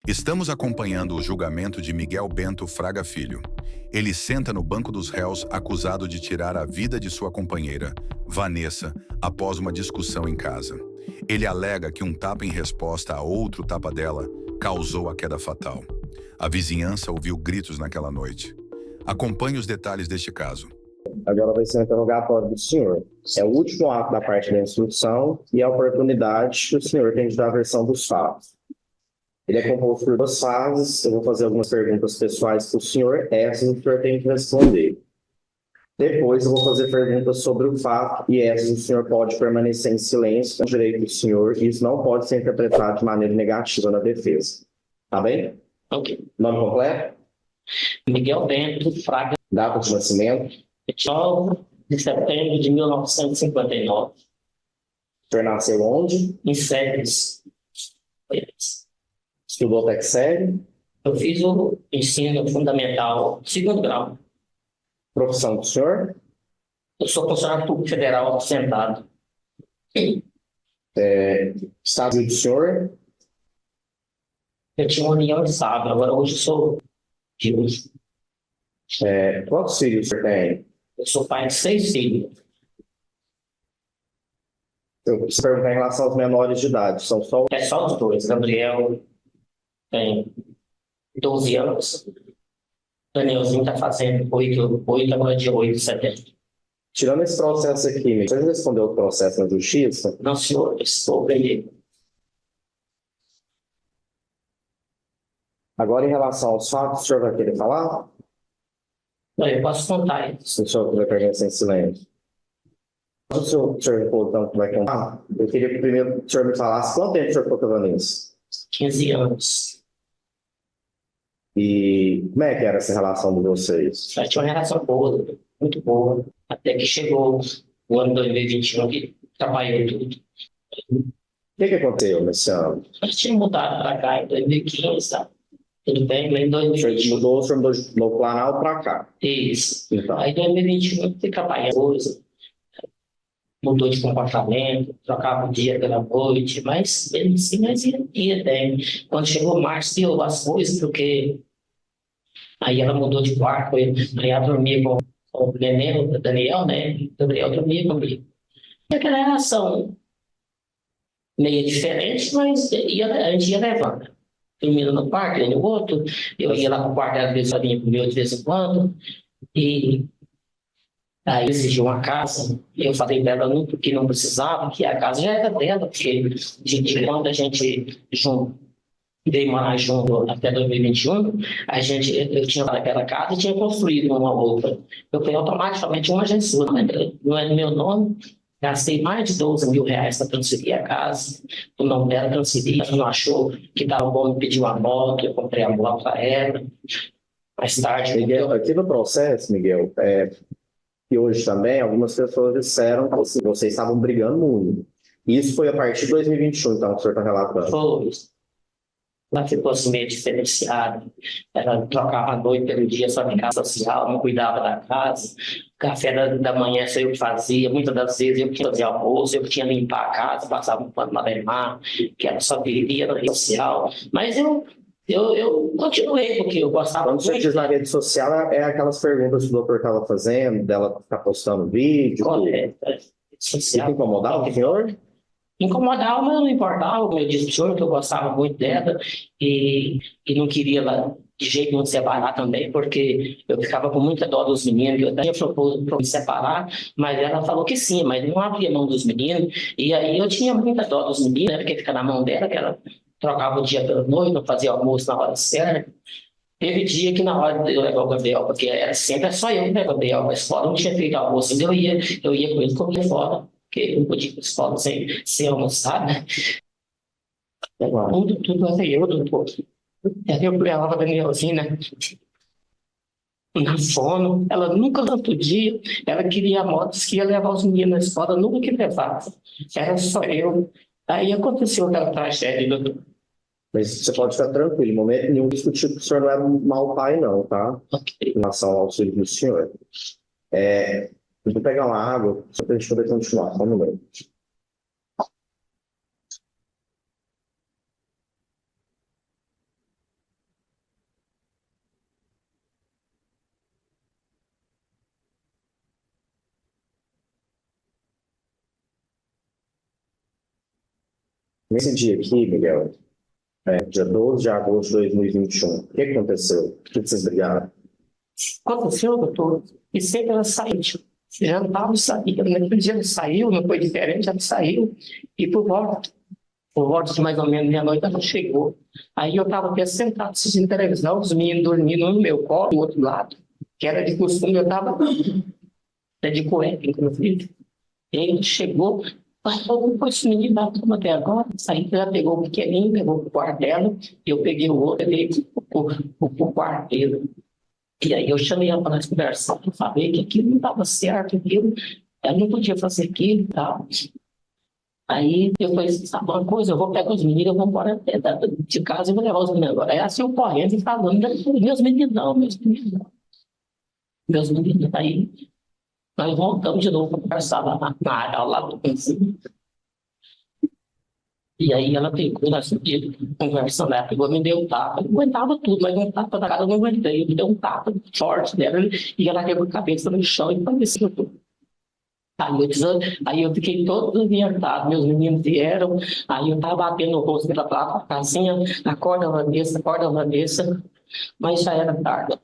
Estamos acompanhando o julgamento de Miguel Bento Fraga Filho. Ele senta no banco dos réus acusado de tirar a vida de sua companheira, Vanessa, após uma discussão em casa. Ele alega que um tapa em resposta a outro tapa dela causou a queda fatal. A vizinhança ouviu gritos naquela noite. Acompanhe os detalhes deste caso. Agora vai ser um interrogatório do senhor. É o último ato da parte da instrução e a oportunidade que o senhor tem de dar a versão dos fatos. Ele é composto por duas fases. Eu vou fazer algumas perguntas pessoais para o senhor. Essas o senhor tem que responder. Depois eu vou fazer perguntas sobre o fato e essas o senhor pode permanecer em silêncio, é um direito do senhor, e isso não pode ser interpretado de maneira negativa na defesa. Tá bem? Ok. Nome completo? Miguel Bento Fraga, Data de nascimento? 9 de setembro de 1959, O senhor nasceu onde? em Séries. Estudou até que série? Eu fiz o ensino fundamental, segundo grau. Profissão do senhor? Eu sou funcionário público federal aposentado. Estado do senhor? Eu tinha uma união estável, agora hoje eu sou juiz. Quantos filhos o senhor tem? Eu sou pai de 6 filhos. Eu preciso perguntar em relação aos menores de idade. São só É só os dois. Gabriel tem 12 anos. Danielzinho está fazendo 8, agora dia 8 de setembro. Tirando esse processo aqui, o senhor respondeu o processo na justiça? Não, senhor, estou bem. Agora, em relação aos fatos, o senhor vai querer falar? Eu posso contar isso. Se o senhor vai permanecer em silêncio. Se o senhor então, vai contar, eu queria que primeiro o senhor me falasse quanto tempo o senhor ficou com a Vanessa? 15 anos. E como é que era essa relação de vocês? Já tinha uma relação boa, muito boa, até que chegou o ano 2021 que trabalhou tudo. O que aconteceu nesse ano? Nós tínhamos mudado para cá em 2015, tá? Tudo bem, mas em O senhor 2021. mudou do Planalto para cá. Isso. Então, Aí em 2021 fui trabalhar coisa, mudou de comportamento, trocava o dia pela noite, mas mesmo assim nós ia bem. Quando chegou março, piorou as coisas, porque aí ela mudou de quarto, aí ela dormia com o neném, o Daniel, né? O Gabriel dormia comigo. E aquela relação meio diferente, mas a gente ia levando. Dormindo no quarto, ele no outro, eu ia lá pro quarto, às vezes ela vinha comigo de vez em quando, e aí exigiu uma casa, e eu falei dela que não precisava, que a casa já era dela, porque de quando a gente veio morar junto até 2021, eu tinha aquela casa e tinha construído uma outra. Eu falei automaticamente uma agência, não é no meu nome, gastei mais de 12 mil reais para transferir a casa, o nome dela transferi, ela não achou que estava bom me pedir uma moto, eu comprei a moto para ela. Mais tarde, Miguel, aqui no processo, Miguel, e hoje também, algumas pessoas disseram que vocês estavam brigando muito. Isso foi a partir de 2021, então, que o senhor está relatando. foi. Ela ficou assim meio diferenciada. Ela trocava a noite pelo dia só de casa social, não cuidava da casa. Café da manhã só eu que fazia. Muitas das vezes eu que fazia almoço, eu que tinha que limpar a casa, passava um pano para levar, que ela só vivia na rede social. Mas eu continuei, porque eu gostava Quando você diz na rede social, é aquelas perguntas que o doutor estava fazendo, dela ficar postando vídeo. Correto. Isso incomodava o senhor? Incomodava, mas não importava. Eu disse para o senhor que eu gostava muito dela e não queria ela de jeito nenhum separar também, porque eu ficava com muita dó dos meninos. Eu até propus para me separar, mas ela falou que sim, mas não abria mão dos meninos. E aí eu tinha muita dó dos meninos, né, porque fica na mão dela, que ela trocava o dia pela noite, não fazia almoço na hora certa. Teve dia que na hora de eu levar o Gabriel, porque era sempre só eu que levava o Gabriel para a escola, não tinha feito almoço, então eu ia com ele comer fora, porque eu não podia ir para a escola sem almoçar, né? Tudo era eu, doutor. Eu levava a Danielzinha, né? Na fono, ela nunca tanto dia, ela queria motos que ia levar os meninos na escola, nunca que levava, era só eu. Aí aconteceu aquela tragédia, doutor. Mas você pode ficar tranquilo, em momento nenhum discutir que o senhor não era um mau pai, não, tá? Okay. Em relação ao auxílio do senhor. Eu vou pegar uma água, só para a gente poder continuar, só um momento. Nesse dia aqui, Miguel, dia 12 de agosto de 2021, o que aconteceu? O que vocês brigaram? Aconteceu, doutor, e sempre ela saiu. Já não estava saindo, naquele dia ela saiu, não foi diferente, ela saiu. E por volta de mais ou menos meia-noite, ela chegou. Aí eu estava até sentado assistindo televisão, os meninos dormindo no meu colo, do outro lado, que era de costume, eu estava de cueca, inclusive. E aí ele chegou, falou, esse menino da turma até agora. Aí já pegou o pequenininho, pegou o quarto dela, e eu peguei o outro, levei o quarto dele. E aí eu chamei ela para nós conversar, eu falei que aquilo não estava certo, aquilo, ela não podia fazer aquilo e tal. Aí eu falei, sabe uma coisa, eu vou pegar os meninos, eu vou embora de casa e vou levar os meninos agora. Aí assim eu correndo e falando, meus meninos não, meus meninos não. Meus meninos, aí nós voltamos de novo para conversar lá na área, lá do ensino. E aí ela pegou, nós conversando, ela pegou, me deu um tapa, eu aguentava tudo, mas um tapa da cara eu não aguentei, me deu um tapa forte dela, e ela quebrou a cabeça no chão e faleceu tudo. Aí eu fiquei todo orientado, meus meninos vieram, aí eu estava batendo o rosto dela para a casinha, acorda, Vanessa, mas já era tarde.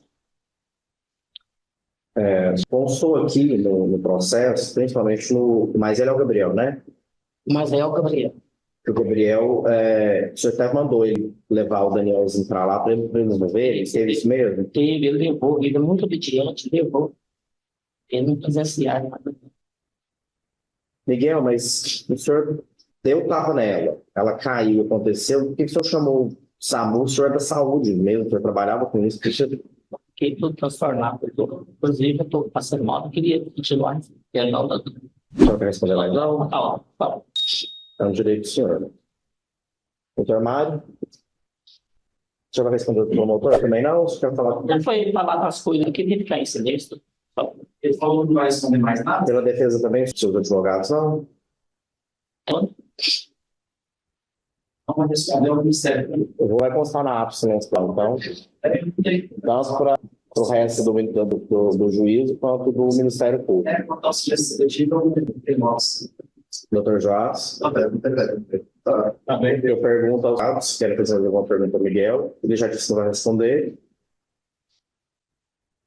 Constou aqui no processo, principalmente no. Mas ele é o Gabriel, né? Mas é o Gabriel. O Gabriel, o senhor até mandou ele levar o Danielzinho para lá para ele resolver, ele teve isso mesmo? Ele levou, ele é muito obediente, levou. Ele não quisesse ar. Miguel, mas o senhor deu tapa nela, ela caiu, aconteceu, por que o senhor chamou o SAMU? O senhor é da saúde mesmo, o senhor trabalhava com isso, por que o senhor... Fiquei tudo transtornado. Inclusive, eu estou passando mal, eu queria continuar. O senhor quer responder lá? Não, tá. É um direito do senhor, né? Doutor Mário? O senhor vai responder do promotor também não? O senhor quer falar? Já foi falar das coisas, eu queria ficar em silêncio. Ele falou que não vai responder mais nada? Pela defesa também, seus advogados, não? Não vai responder ao Ministério. Vai constar na ata silêncio, então. Tanto para o resto do juízo quanto do Ministério Público. Quanto ao silêncio seletivo, tem nós. Doutor Joás? Tá bem. Eu pergunto aos atos, quero fazer alguma pergunta ao Miguel, ele já disse que não vai responder.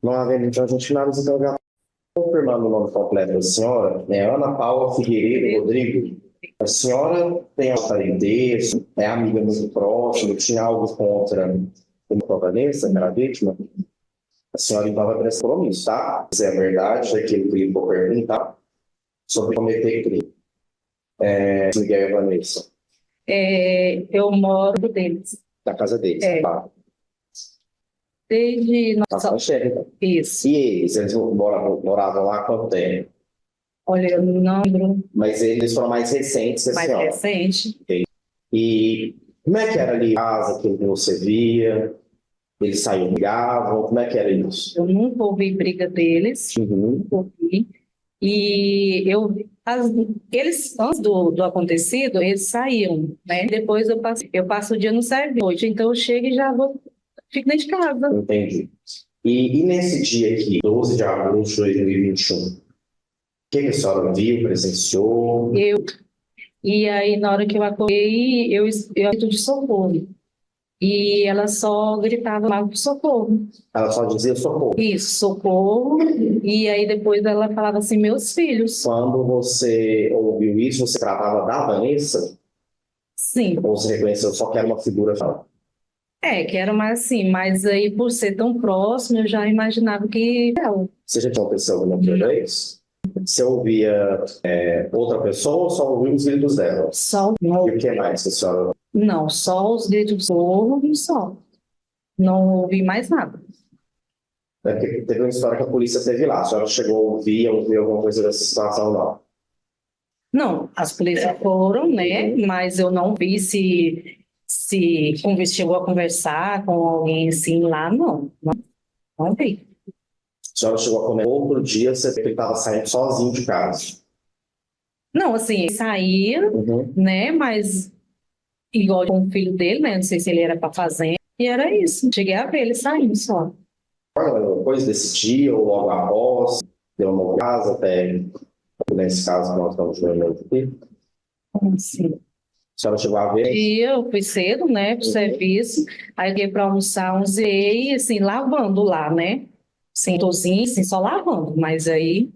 Não havendo, então, a gente finaliza então já confirmando o nome completo da senhora, né? Ana Paula Figueiredo Rodrigo. A senhora tem parentesco, é amiga muito próxima, tinha algo contra a Vanessa, que era a vítima? A senhora então vai prestar compromisso, tá? Se é verdade, aquilo que eu vou perguntar sobre cometer crime. Miguel e Vanessa. Eu moro deles. Da casa deles, tá? Desde Tá cheia. isso. E eles moravam lá há quanto tempo? Olha, eu não lembro Mas eles foram mais recentes que a mais senhora. recente. E como é que era ali a casa que você via? Eles saíam, brigavam? Como é que era isso? Eu nunca ouvi briga deles, Uhum. nunca ouvi. E eles, antes do acontecido, eles saíam, né? Depois eu passo o dia no serviço, então eu chego e já fico dentro de casa. Entendi. E nesse dia aqui, 12 de agosto de 2021, o que a senhora viu, presenciou? E aí, na hora que eu acordei, eu grito de socorro. E ela só gritava lá por socorro. Ela só dizia socorro. Isso, socorro. E aí depois ela falava assim, meus filhos. Quando você ouviu isso, você tratava da Vanessa? Sim. Ou você reconheceu só que era uma figura? Que era mais assim, mas aí por ser tão próximo, eu já imaginava que ela. Você já tinha acontecido alguma outra vez? Você ouvia outra pessoa ou só ouvia os gritos dela? Só. E o que mais que a senhora... Não, só os gritos do socorro e só. Não ouvi mais nada. Porque teve uma história que a polícia teve lá. A senhora chegou a ouvir alguma coisa dessa situação, não? Não, as polícias foram, né? Mas eu não vi se chegou a conversar com alguém assim lá, não. Não vi. A senhora chegou a comer outro dia, você estava saindo sozinho de casa. Não, assim, saíram, né? Mas igual com o filho dele, né? Não sei se ele era para fazenda. E era isso. Cheguei a ver ele saindo só. Depois desse dia, ou logo após, deu uma casa, até nesse caso que nós estamos vendo aqui. Como assim? senhora chegou a ver? E eu fui cedo, né, pro serviço. Aí eu ia para almoçar, almocei, assim, lavando lá, né? Sem cozinha, assim, só lavando. Mas aí,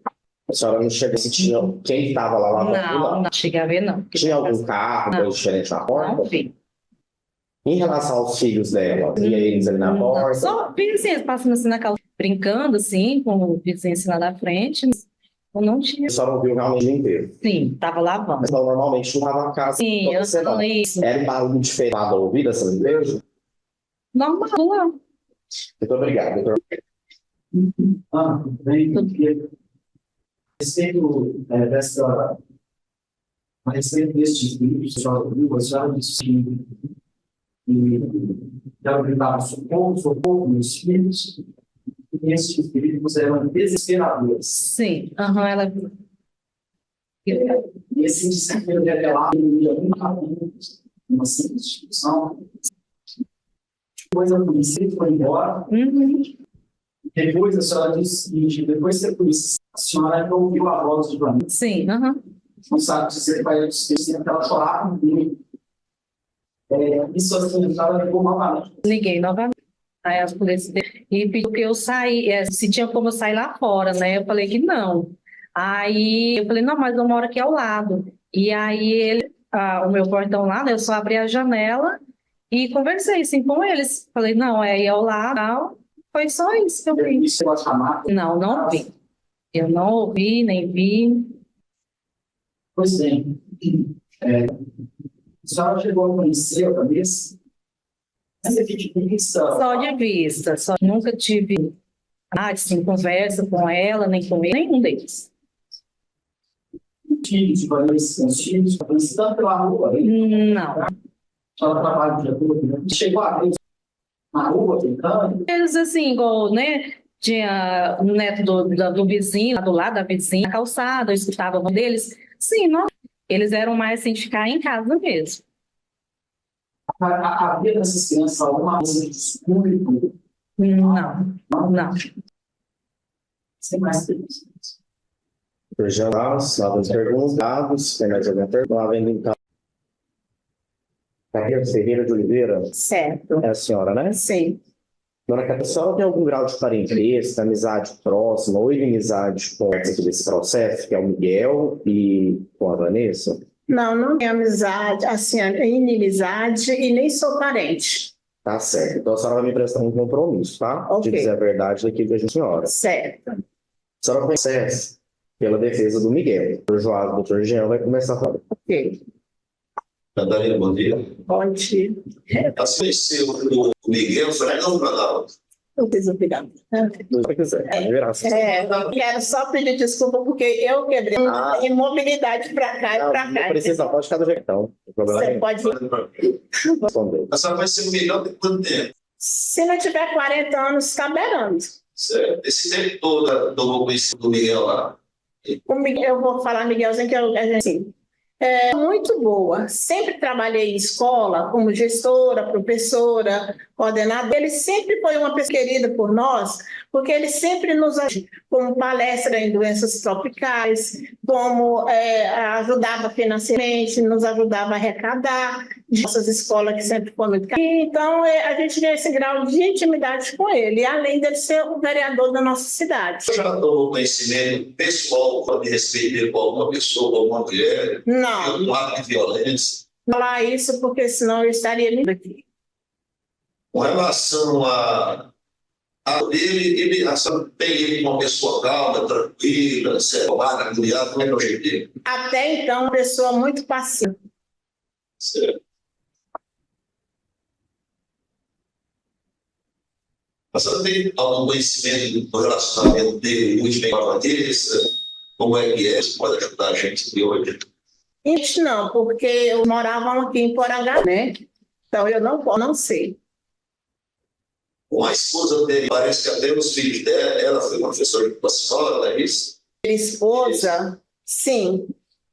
A senhora não chegou se tinha quem estava lá lavando, não cheguei a ver, não. Tinha algum carro, coisa diferente na Não porta? vi. Em relação aos filhos dela, via eles ali na Não, porta? só vi, assim, eles passando assim na calçada, brincando, assim, com o vizinho assim lá da frente. Eu não tinha. A senhora não viu realmente o dia inteiro. Sim, tava lavando. Mas ela normalmente não lava a casa. Sim, com eu você, não. não isso. Era um barulho diferente lá da ouvida, essa limpeza? Normal lá. Muito obrigado, doutor. Tudo bem, porque a respeito a respeito deste livro, a senhora disse que ela gritava socorro, meus filhos, e esses espíritos eram desesperadores. Sim, aham, ela. E esse desespero revelado ia muito rápido, uma simples discussão. Depois a polícia foi embora. Uhum. Depois a senhora disse o seguinte: depois que a polícia, a senhora não ouviu a voz de Vanessa. Sim, aham. Não sabe dizer para eles que ela chorava muito. Isso assim, ela ligou novamente. Liguei novamente. Aí as polícias e pediu que eu saísse, se tinha como eu sair lá fora, né? Eu falei que não. Aí eu falei, não, mas eu moro aqui ao lado. E aí o meu portão lá, né? Eu só abri a janela e conversei assim com eles. Falei, não, é aí ao lado, tal. Foi só isso que eu vi. Isso eu chamar. Não vi. Eu não ouvi, nem vi. Pois bem, a senhora chegou a conhecer a cabeça? Essa vista. Só de vista, só nunca tive assim, conversa com ela, nem com ele, nenhum deles. Filhos de Vanessa, os filhos, tanto pela rua, aí, Não. a senhora trabalha o dia todo, né? Chegou a ver na rua, brincando. Eles assim, igual, né? Tinha um neto do vizinho, lá do lado da vizinha, na calçada, eu escutava um deles. Sim, não. Eles eram mais assim de ficar em casa mesmo. Havia dessas crianças alguma coisa de público? Não. Sem mais perguntas. Doutor Jean, novas perguntas, tem mais alguma pergunta? Lá vem então. Carreira Ferreira de Oliveira, Certo. é a senhora, né? Sim. Dona Cátia, a senhora tem algum grau de parentesco, amizade próxima ou inimizade com esse desse processo, que é o Miguel e com a Vanessa? Não tenho amizade, assim, inimizade e nem sou parente. Tá certo. Então a senhora vai me prestar um compromisso, tá? Ok. De dizer a verdade daquilo que a senhora. Certo. A senhora conhece pela defesa do Miguel. O doutor Joás e o doutor Jean vai começar a falar. Ok. Natália, bom dia. Bom dia. Assim, conheceu o Miguel, foi legal para dar. Eu fiz obrigado. Se quiser, pode virar. Quero só pedir desculpa porque eu quebrei a imobilidade para cá e para Não cá. precisa, pode ficar do jeito. Então, o problema Você é pode, responder. A senhora vai ser o melhor de quanto tempo? se não tiver 40 anos, está beirando. Certo. Esse tempo todo tomou conhecimento do Miguel lá. Eu vou falar, Miguelzinho, que a gente assim, é muito boa. Sempre trabalhei em escola como gestora, professora, coordenadora. Ele sempre foi uma pessoa querida por nós, porque ele sempre nos ajudou, como palestra em doenças tropicais, como ajudava financeiramente, nos ajudava a arrecadar, de nossas escolas que sempre foi muito caro. Então, a gente tinha esse grau de intimidade com ele, além dele ser o vereador da nossa cidade. Você já tomou conhecimento pessoal de respeito dele com alguma pessoa, com alguma mulher? Não, Um ato de violência? falar isso porque senão eu estaria me aqui. Com relação a ele, a senhora tem ele como uma pessoa calma, tranquila, selvada, agoniada, como é que é o jeito dele? Até então, uma pessoa muito passiva. Certo. A senhora tem algum conhecimento do relacionamento dele, muito bem com a Vanessa? Como é que é? Você pode ajudar a gente aqui hoje? Isso não, porque eu morava aqui em Porangá, né? Então eu não sei. Com a esposa dele, parece que até os filhos dela, ela foi professora de escola, é isso? Minha esposa, sim,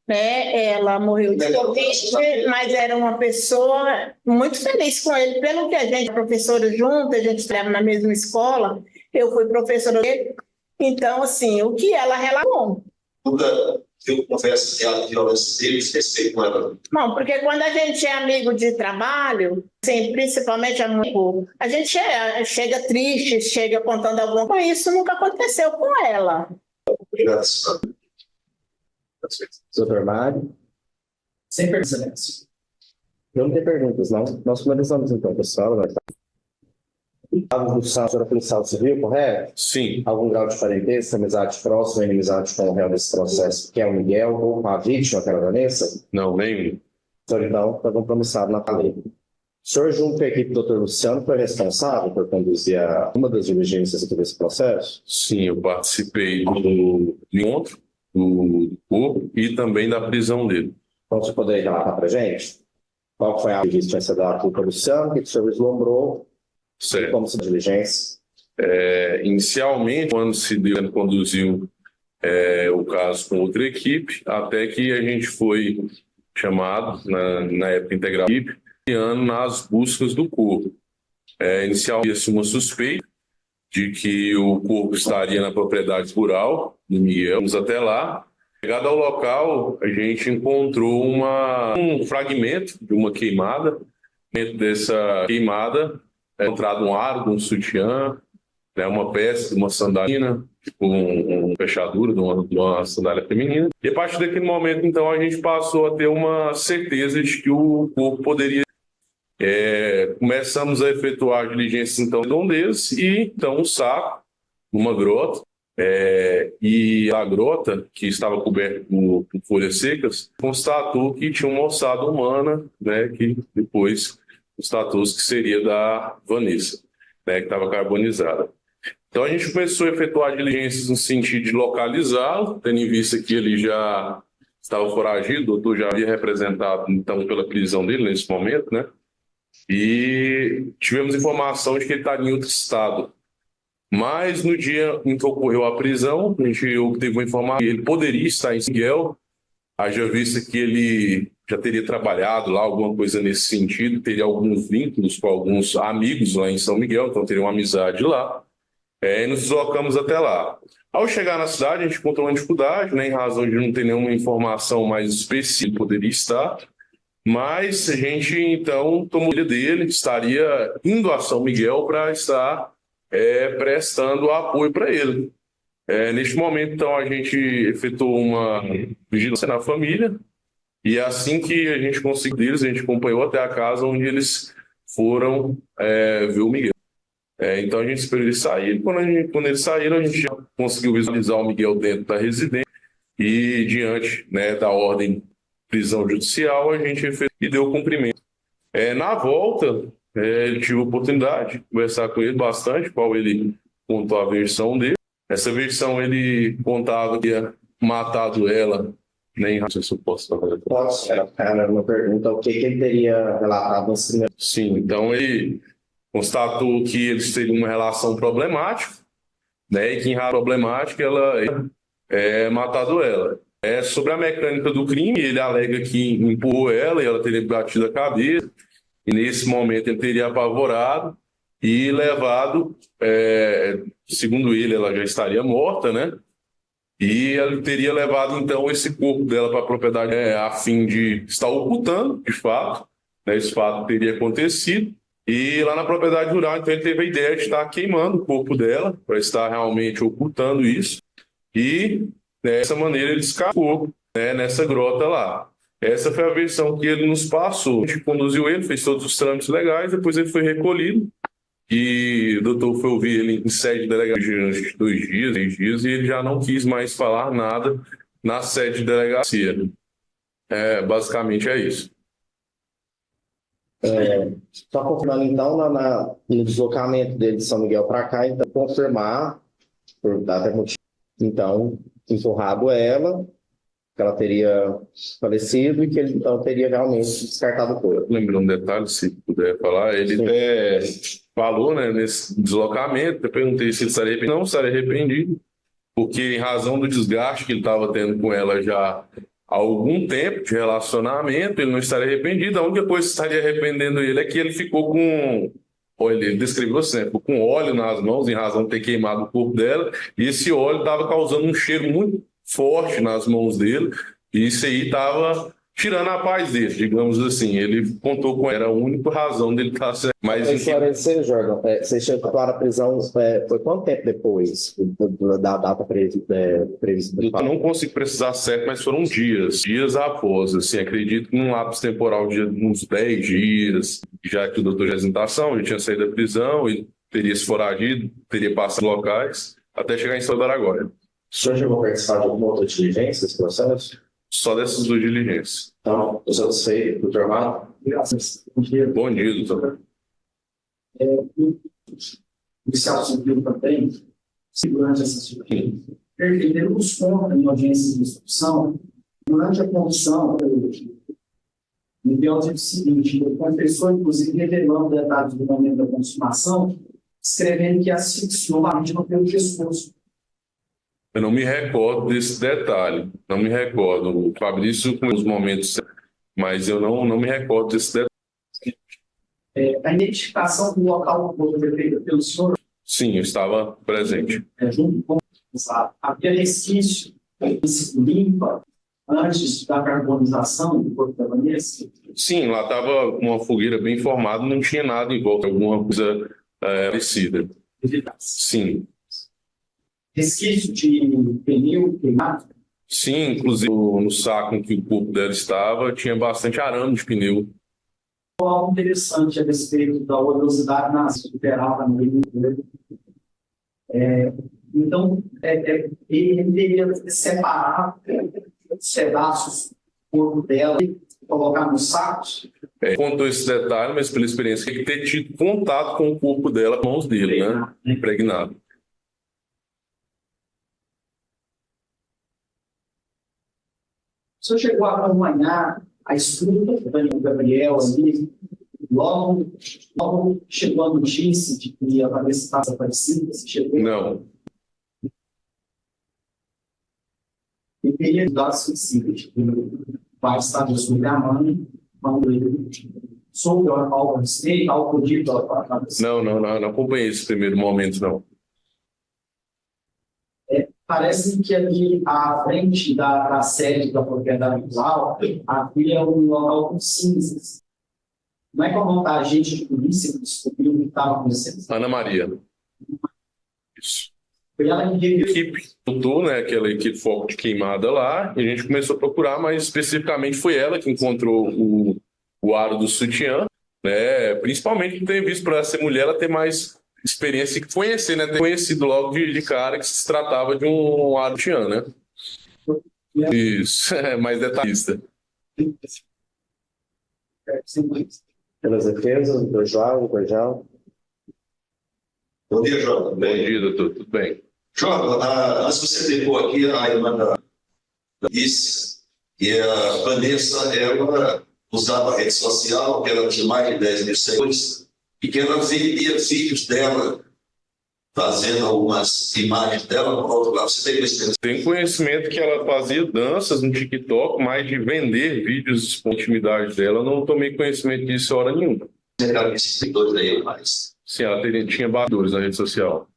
né? Ela morreu de Covid, mas era uma pessoa muito feliz com ele. Pelo que a gente é professora junto, a gente estava na mesma escola, eu fui professora dele. Então, assim, o que ela relatou. Nunca eu confesso que a violência deles, respeito com ela. Bom, porque quando a gente é amigo de trabalho, assim, principalmente amigo, a gente chega triste, chega contando alguma coisa. Isso nunca aconteceu com ela. Obrigado. Doutor Mário? Sem perguntas. Eu não tenho perguntas, não. Nós finalizamos então, pessoal. A senhora policial civil, correto? Sim, Algum grau de parentesco, amizade próxima, inimizade com o réu desse processo, que é o Miguel, ou com a vítima, que era a Vanessa? não, nenhum. O senhor, então, está compromissado na lei. O senhor, junto com a equipe do Dr. Luciano, foi responsável por conduzir uma das diligências aqui desse processo? Sim, eu participei do encontro do corpo e também da prisão dele. Então, você poderia relatar para a gente? Qual foi a diligência da Dr. Luciano, que o senhor vislumbrou, e Certo. como se diligência? Inicialmente, quando ele conduziu o caso com outra equipe, até que a gente foi chamado, na época integral da equipe, nas buscas do corpo. Inicialmente, uma suspeita de que o corpo estaria na propriedade rural do Miguel. Fomos até lá. Chegado ao local, a gente encontrou um fragmento de uma queimada. Dentro dessa queimada, encontrado um arco, um sutiã, uma peça de uma sandália, tipo uma fechadura de uma sandália feminina. E a partir daquele momento, então, a gente passou a ter uma certeza de que o corpo poderia. Começamos a efetuar diligências, então, redondezas e, então, um saco, uma grota, e a grota, que estava coberta por folhas secas, constatou que tinha uma ossada humana, né, que depois constatou-se que seria da Vanessa, né, que estava carbonizada. Então a gente começou a efetuar diligências no sentido de localizá-lo, tendo em vista que ele já estava foragido, o doutor já havia representado, então, pela prisão dele nesse momento, né? E tivemos informação de que ele estaria em outro estado. Mas no dia em que ocorreu a prisão, a gente obteve uma informação que ele poderia estar em São Miguel, haja vista que ele já teria trabalhado lá, alguma coisa nesse sentido, teria alguns vínculos com alguns amigos lá em São Miguel, então teria uma amizade lá. E nos deslocamos até lá. Ao chegar na cidade, a gente encontrou uma dificuldade, né, em razão de não ter nenhuma informação mais específica que poderia estar, mas a gente, então, tomou a dele, estaria indo a São Miguel para estar prestando apoio para ele. Neste momento, então, a gente efetuou uma vigilância na família e assim que a gente conseguiu eles, a gente acompanhou até a casa onde eles foram ver o Miguel. Então, a gente esperou eles saírem. Quando eles saíram, a gente já conseguiu visualizar o Miguel dentro da residência e, diante, né, da ordem de prisão judicial, a gente e deu cumprimento. Na volta, eu tive a oportunidade de conversar com ele bastante, qual ele contou a versão dele. Essa versão ele contava que tinha matado ela, nem não sei se eu posso falar. Posso? Era uma pergunta, o que ele teria relatado nesse primeiro? Sim, então ele constatou que eles teriam uma relação problemática, né, e que em razão problemática ela matado ela. Sobre a mecânica do crime, ele alega que empurrou ela e ela teria batido a cabeça, e nesse momento ele teria apavorado e levado, segundo ele, ela já estaria morta, né? E ele teria levado, então, esse corpo dela para a propriedade a fim de estar ocultando, de fato, né? Esse fato teria acontecido. E lá na propriedade rural, então, ele teve a ideia de estar queimando o corpo dela, para estar realmente ocultando isso. E, dessa maneira, ele escapou, né, nessa grota lá. Essa foi a versão que ele nos passou. A gente conduziu ele, fez todos os trâmites legais, depois ele foi recolhido. E o doutor foi ouvir ele em sede de delegacia durante 2 dias, 3 dias, e ele já não quis mais falar nada na sede de delegacia. Basicamente é isso. Só confirmando, então, no deslocamento dele de São Miguel para cá, então, confirmar, por data motivo, então, empurrado ela, que ela teria falecido e que ele, então, teria realmente descartado o corpo. Lembrando um detalhe, se puder falar, ele até falou, né, nesse deslocamento, eu perguntei se ele estaria arrependido. Não estaria arrependido, porque em razão do desgaste que ele estava tendo com ela já há algum tempo de relacionamento, ele não estaria arrependido. A única coisa que estaria arrependendo ele é que ele ficou com... Ele descreveu assim, né, ficou com óleo nas mãos em razão de ter queimado o corpo dela, e esse óleo estava causando um cheiro muito forte nas mãos dele, e isso aí estava tirando a paz dele, digamos assim. Ele contou com era a única razão dele estar certo. Mas Para esclarecer, Jordan, você chegou à prisão foi quanto tempo depois da data prevista? eu não consigo precisar certo, mas foram dias após, assim, acredito que num lapso temporal de uns 10 dias, já que o doutor de apresentação, ele tinha saído da prisão, ele teria se foragido, teria passado em locais, até chegar em São do Araguaia. O senhor chegou a participar de alguma outra diligência desse processo? Só dessas 2 diligências. Então, eu satisfeito, doutor Amado? Graças. Bom dia. Bom dia, doutor. O policial civil também, durante essa disciplina, perderam-nos conta em audiências de instrução, durante a condução, Miguel disse o seguinte: o confessor, inclusive, revelando detalhes do momento da consumação, escrevendo que asfixiou a vítima pelo pescoço. Eu não me recordo desse detalhe, não me recordo. O Fabrício com os momentos, mas eu não me recordo desse detalhe. A identificação do local do corpo foi feita pelo senhor, Sim, eu estava presente. junto com havia resquício limpa antes da carbonização do corpo da Vanessa? Sim, lá estava uma fogueira bem formada, não tinha nada em volta, alguma coisa parecida. Sim. Resquício de pneu queimado? Sim, inclusive no saco em que o corpo dela estava, tinha bastante arame de pneu. Algo interessante a respeito da oleosidade nazista liberada no meio do corpo. Então, ele teria separado os pedaços do corpo dela e colocar nos sacos? Contou esse detalhe, mas pela experiência, ele ter tido contato com o corpo dela com as mãos dele, né? Impregnado. O senhor chegou a acompanhar a escuta do Gabriel ali, logo chegou a notícia de que a Vanessa estava desaparecida? Você chegou? Não. E teria dados suficientes. O pai estava sobre a mãe, quando ele soube algo a respeito, algo dito a Vanessa. Não acompanhei esse primeiro momento, não. Parece que ali à frente da sede da propriedade rural havia um local com cinzas. Não é como a agente de polícia que descobriu o que estava acontecendo? Ana Maria. Isso. Foi ela que A reviu. equipe voltou, né, aquela equipe foco de queimada lá, e a gente começou a procurar, mas especificamente foi ela que encontrou o aro do sutiã, né, principalmente por ter visto para essa mulher ela ter mais experiência e conhecer, né, ter conhecido logo de cara que se tratava de um aro do sutiã, né. Isso, mais detalhista. Pelas defesas, doutor João, doutor João. Bom dia, Jordan. Bom dia, doutor, tudo bem? Jordan, antes você pegou aqui a irmã da disse que a Vanessa, ela usava a rede social, que ela tinha mais de 10 mil seguidores, e que ela via vídeos dela fazendo algumas imagens dela para outro lado. Você tem conhecimento? Tem conhecimento que ela fazia danças no TikTok, mas de vender vídeos com intimidade dela, eu não tomei conhecimento disso hora nenhuma. Você tem esses seguidores aí, mas Sim, ela tinha batedores na rede social.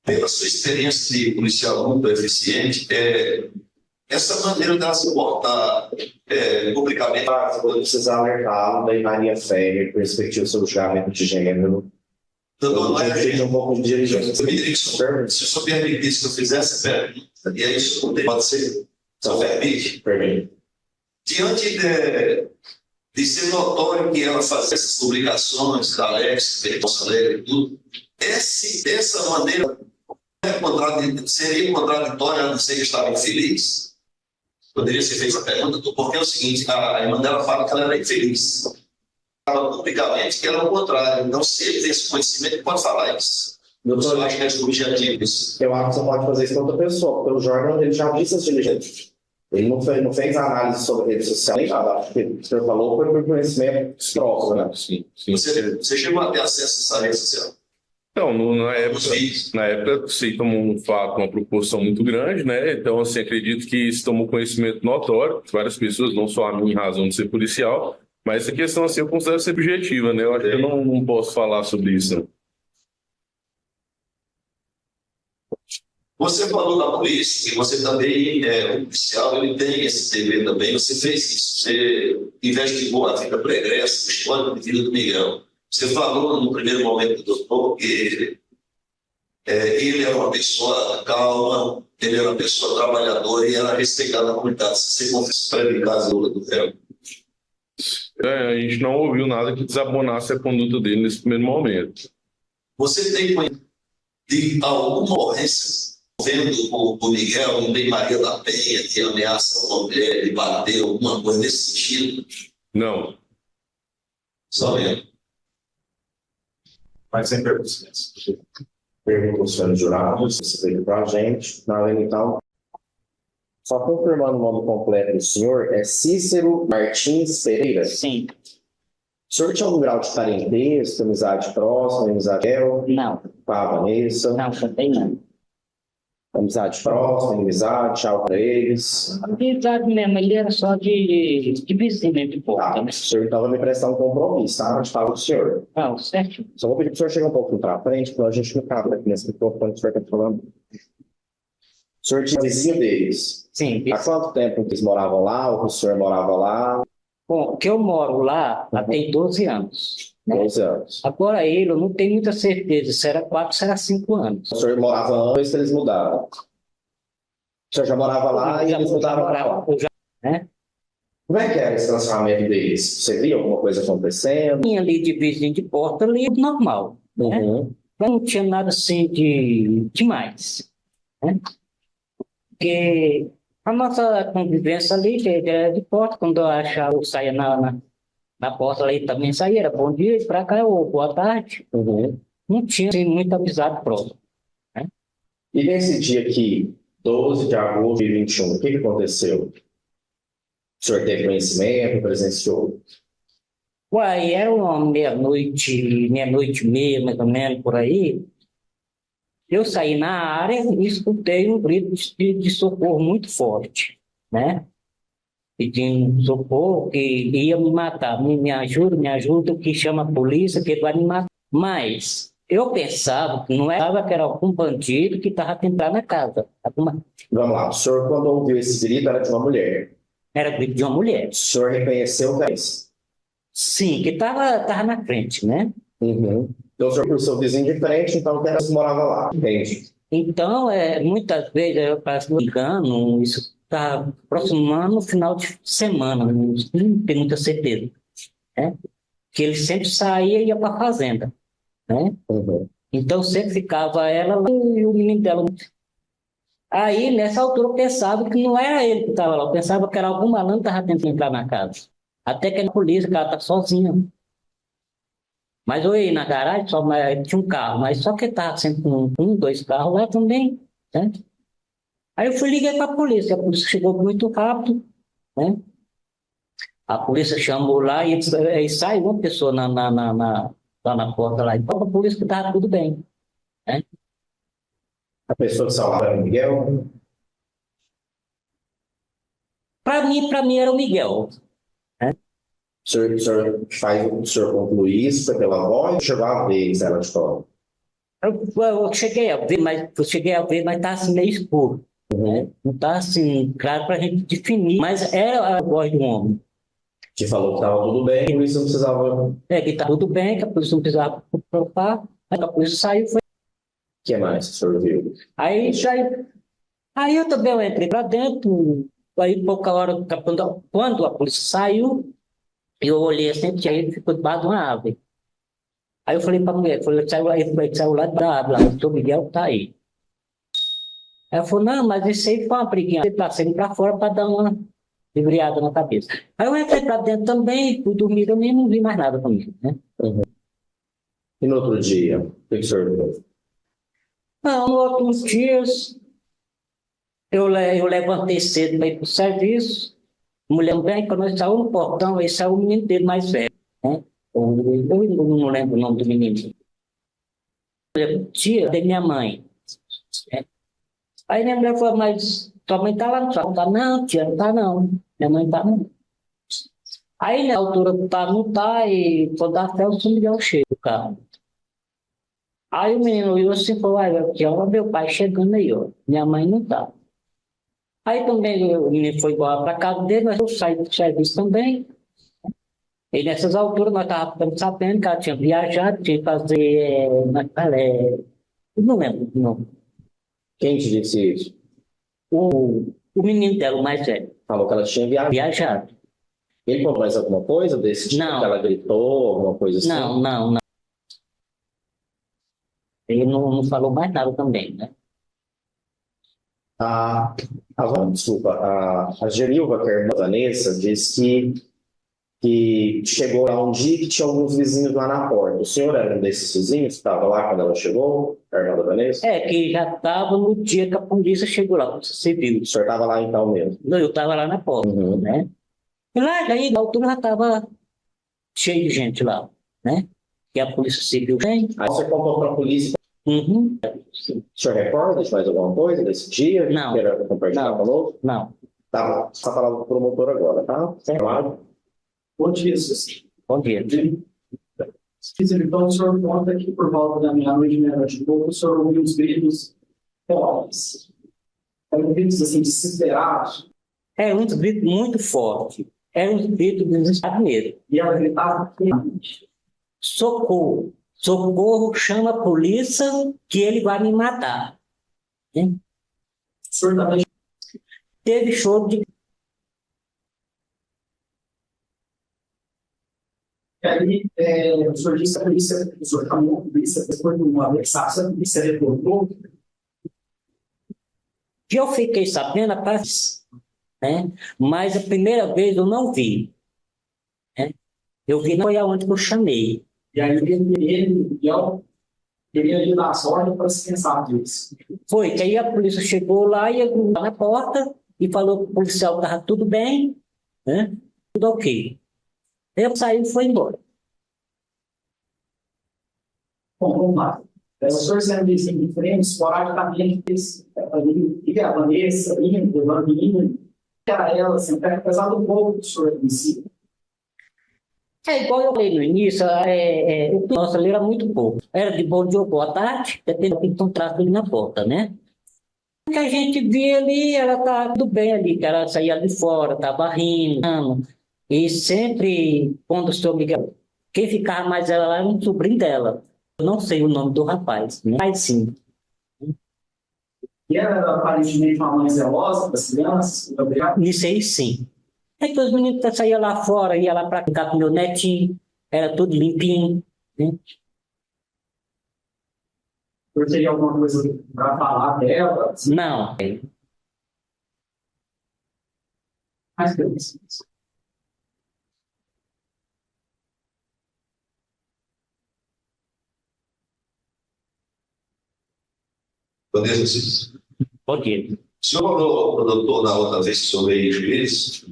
pela sua experiência de policial muito eficiente, essa maneira dela se comportar publicamente. Vou precisar alertá-lo da Maria Ferreira, perspectiva sobre o julgamento de gênero. Não é, Fica um pouco de diligência. se o senhor permitisse que eu fizesse a pergunta, e é isso que pode ser, só permite. Permite. Diante de ser notório que ela fazia essas publicações da Alex, Perdoça Alegre e tudo, essa maneira seria contraditória a dizer que estava infeliz? Poderia ser feita a pergunta, porque é o seguinte, a irmã dela fala que ela era infeliz. Fala publicamente que era o contrário. Então, se ele tem esse conhecimento, ele pode falar isso. Doutor, Eu acho que é objetivo isso. eu acho que você pode fazer isso com outra pessoa, porque o Jordan ele já disse as diligências. Ele não fez análise sobre rede social nem nada. Acho que o que o senhor falou foi por conhecimento próprio, né? Sim. Você chegou a ter acesso a essa rede social? Então, Os vídeos. na época, se tomou um fato, uma proporção muito grande, né? Então, assim, acredito que se tomou conhecimento notório, várias pessoas, não só a mim, em razão de ser policial, mas essa questão, assim, eu considero ser objetiva, né? Eu acho que eu não posso falar sobre isso. Você falou da polícia, que você também é um policial, ele tem esse dever também. Você fez isso, você investigou a vida pregressa, o histórico de vida do Miguel. Você falou no primeiro momento do doutor que ele era uma pessoa calma, ele era uma pessoa trabalhadora e era respeitado na comunidade. Você confessou para ele caso do réu. A gente não ouviu nada que desabonasse a conduta dele nesse primeiro momento. Você tem conhecimento de alguma ocorrência vendo o Miguel em Maria da Penha, de ameaça a uma mulher, de bater, alguma coisa nesse sentido? Não. Só eu. Mas sem perguntas. Pergunta aos senhores jurados, você veio para a gente. Então, só confirmando o nome completo do senhor, é Cícero Martins Pereira. Sim. O senhor tinha algum grau de parentesco, amizade próxima, amizade Não. com a Vanessa? Não, também não. Amizade próxima, amizade, tchau para eles. Amizade mesmo, ele era só de vizinho de porta, né? O senhor então vai me prestar um compromisso, tá? De falar com o senhor. Não, certo? Só vou pedir para o senhor chegar um pouquinho para frente, porque a gente não cabe aqui nesse microfone que o senhor está falando. O senhor tinha vizinho deles. Sim. Há quanto tempo eles moravam lá, ou o senhor morava lá? Bom, que eu moro lá tem 12 anos. 12 anos. Agora ele, eu não tenho muita certeza se era 4, se era 5 anos. O senhor morava antes, eles mudaram. O senhor já morava lá e eles mudaram para lá. Como é que era esse relacionamento deles? Você via alguma coisa acontecendo? Tinha ali de vizinho de porta ali, normal. Né? Mas não tinha nada assim de demais. Né? Porque a nossa convivência ali, que era de porta, quando eu achava, eu saía na porta ali também saía, era bom dia, para cá, ou boa tarde. Não tinha assim, muita amizade próxima. Né? E nesse dia aqui, 12 de agosto de 2021, o que aconteceu? O senhor teve conhecimento, presenciou? Uai, era uma meia-noite e meia, mais ou menos, por aí. Eu saí na área e escutei um grito de socorro muito forte, né? Pedindo socorro, que ia me matar. Me ajuda, que chama a polícia, que vai me matar. Mas eu pensava que não era que era algum bandido que estava tentando na casa. Vamos lá, o senhor, quando ouviu esse grito, era de uma mulher? Era grito de uma mulher. O senhor reconheceu que é isso? Sim, que estava na frente, né? Então, o senhor viu o seu vizinho de frente, então que morava lá, entende? Então, muitas vezes, eu parece me engano, isso está aproximando no final de semana, não tenho muita certeza. Né? Que ele sempre saía e ia para a fazenda. Né? Então, sempre ficava ela lá e o menino dela. Aí, nessa altura, eu pensava que não era ele que estava lá, eu pensava que era algum malandro que estava tentando entrar na casa. Até que a polícia, que ela está sozinha. Mas eu ia na garagem, tinha um carro, mas só que estava sempre com 2 carros lá também. Né? Aí eu liguei para a polícia chegou muito rápido. Né? A polícia chamou lá e saiu uma pessoa lá na porta lá. Então a polícia que estava tudo bem. Né? A pessoa que salvava era o Miguel? Para mim era o Miguel. Né? O senhor concluir isso foi pela voz ou chegou a ver ela de fora? Eu cheguei a ver, mas estava assim meio escuro. Né? Não está assim claro para a gente definir, mas era a voz do homem. Que falou que estava tudo bem, por isso não precisava. Que estava tudo bem, que a polícia não precisava preocupar, aí a polícia saiu. O que mais que o senhor viu? Aí eu também entrei para dentro, aí pouca hora, quando a polícia saiu, eu olhei assim, que ele ficou debaixo de uma árvore. Aí eu falei para a mulher, saiu lá da árvore, o seu Miguel está aí. Ela falou, não, mas esse aí foi uma briguinha, ele está saindo para fora para dar uma livreada na cabeça. Aí eu entrei para dentro também, fui dormir, eu nem não vi mais nada comigo, né? E no outro dia, o que o senhor viu? Não, nos outros dias, eu levantei cedo para ir para o serviço, a mulher bem, quando nós saímos no portão, aí saiu o menino dele mais velho, né? Eu não lembro o nome do menino. Tia de minha mãe. Né? Aí minha mulher falou, mas tua mãe está lá no carro? Tá, não, tia, não está não. Minha mãe está não. Aí na altura não tá, e quando dá fé, o São Miguel chega do carro. Aí o menino olhou assim e falou, aqui, ó, meu pai chegando aí, ó. Minha mãe não tá. Aí também o menino foi embora para casa dele, mas eu saí do serviço também. E nessas alturas nós estávamos sabendo que ela tinha viajado, tinha que fazer. Não lembro o nome. Quem te disse isso? O menino dela, o mais velho, Falou que ela tinha viajado. Ele falou mais alguma coisa desse tipo? Não. Que ela gritou, alguma coisa assim? Não. Ele não falou mais nada também, né? Desculpa, a Genilva, que é a irmã da Vanessa, disse que chegou lá um dia que tinha alguns vizinhos lá na porta. O senhor era um desses vizinhos que estava lá quando ela chegou, a irmã da Vanessa? É, que já estava no dia que a polícia chegou lá, a polícia civil. O senhor estava lá então mesmo? Não, eu estava lá na porta, né? E lá, daí, na altura, já estava cheio de gente lá, né? E a polícia civil vem. Aí você contou para a polícia. Uhum. O senhor recorda de mais alguma coisa desse dia? Não. Queira compartilhar conosco? Não. Tá bom. Você está falando com o promotor agora, tá? Claro. Bom dia, Ceci. Bom dia. Então, o senhor conta que por volta da meia-noite, meia-noite e pouco, o senhor ouviu os gritos fortes. Eram gritos assim, desesperados. É um grito muito forte. É um grito desesperado mesmo. E ela gritava: socorro, socorro, chama a polícia que ele vai me matar. O senhor também teve choro de... Aí, o senhor disse que a polícia, o senhor chamou a polícia, depois de uma vexação, a polícia retornou. Que eu fiquei sabendo, né? Mas a primeira vez eu não vi. Né? Eu vi, não foi aonde que eu chamei. E aí Miguel queria lhe dar sorte para se pensar disso. Foi, que aí a polícia chegou lá e eu na porta e falou que o policial estava tudo bem, né? Tudo ok. Eu saí e foi embora. Bom, vamos lá. O senhor sendo indiferente, esporadicamente, e a Vanessa, indo, levando indo, era ela, assim, apesar do pouco do senhor em si. É igual eu falei no início, nossa, ele era muito pouco. Era de bom dia ou boa tarde, depende de encontrar ele na porta, né? O que a gente via ali, ela estava tudo bem ali, que ela saía de fora, estava rindo. E sempre, quando o senhor Miguel, quem ficava mais ela lá era um sobrinho dela. Eu não sei o nome do rapaz, né? Mas sim. E ela era aparentemente uma mãe zelosa das crianças? Nisso aí sim. É que os meninos saíam lá fora, iam lá para brincar com meu netinho, era tudo limpinho, né? Ou teria alguma coisa para falar dela? Assim? Não. Mas beleza. Bom dia. O senhor falou, doutor, na outra vez que o senhor veio isso,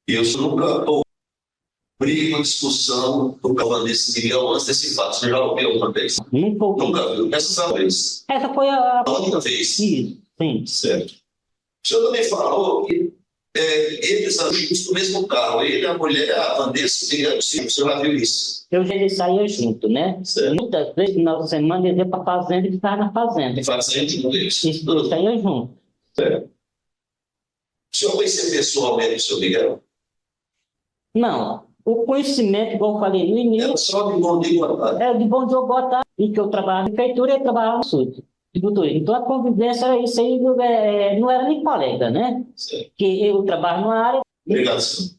e eu nunca ouvi uma discussão do Vanessa Miguel antes desse fato. Você já ouviu alguma vez? Nunca viu. Essa vez. Essa foi a única vez. Sim. Certo. O senhor também falou que eles andam no mesmo carro. Ele, a mulher, a Vanessa Miguel, o senhor já viu isso? Eu já saía junto, né? Certo. Muitas vezes, no final de semana, ele ia para a fazenda e ficava na fazenda. Fazendo com eles. Isso, saía junto. Certo. O senhor conhecia pessoalmente o senhor Miguel? Não. O conhecimento, igual eu falei no início... Era só de bom dia, boa tarde. Era de bom dia, boa tarde. E que eu trabalhava na prefeitura e ele trabalhava no sul. Então a convivência era isso aí, não era nem colega, né? Certo. Que eu trabalho numa área... Obrigado, senhor.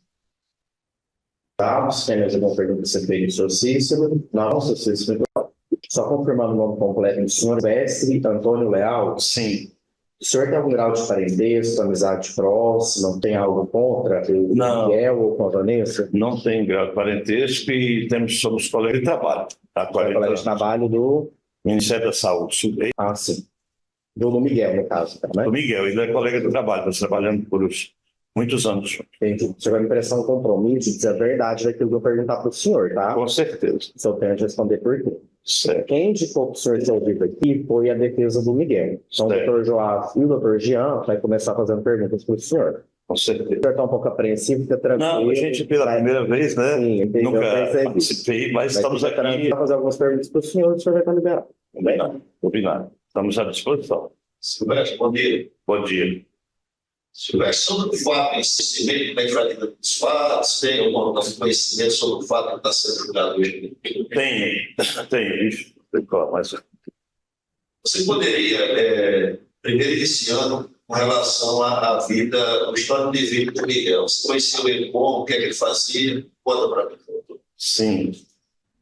Tá, você tem mais alguma pergunta que você fez, senhor Cícero? Não, senhor Cícero. Só confirmando o nome completo do senhor Mestre Antônio Leal. Sim. O senhor tem algum grau de parentesco, amizade próxima? Tem algo contra o Não. Miguel ou com a Vanessa? Não tem grau de parentesco e somos colegas de trabalho. Há 40 Colega anos. de trabalho do... Ministério da Saúde. Ah, sim. Do Miguel, no caso, né? O Miguel, ele é colega de trabalho, está trabalhando por muitos anos. Entendi. O senhor vai me prestar um compromisso de dizer a verdade daquilo que eu perguntar para o senhor, tá? Com certeza. Se eu tenho de responder por quê. Certo. Quem indicou para o senhor ter ouvido aqui foi a defesa do Miguel. Então, o Certo. doutor Joás e o doutor Jean vai começar fazendo perguntas para o senhor. Com certeza. O senhor está um pouco apreensivo, fica tranquilo. Não, a gente pela primeira vez, né? Sim, entendi, eu Nunca percebi. participei, mas Vai estamos ficar tranquilo aqui. para fazer algumas perguntas para o senhor vai estar liberado. Combinado. Estamos à disposição. Silvestre, bom dia. Bom dia. Silvestre, sobre o fato, conhecimento da infração dos fatos, tem algum conhecimento sobre o fato que está sendo julgado hoje? Tem, isso. Mas Você poderia, primeiro iniciando, com relação à vida, o histórico de vida do Miguel. Você conheceu ele como, o que é que ele fazia? Conta para mim. sim.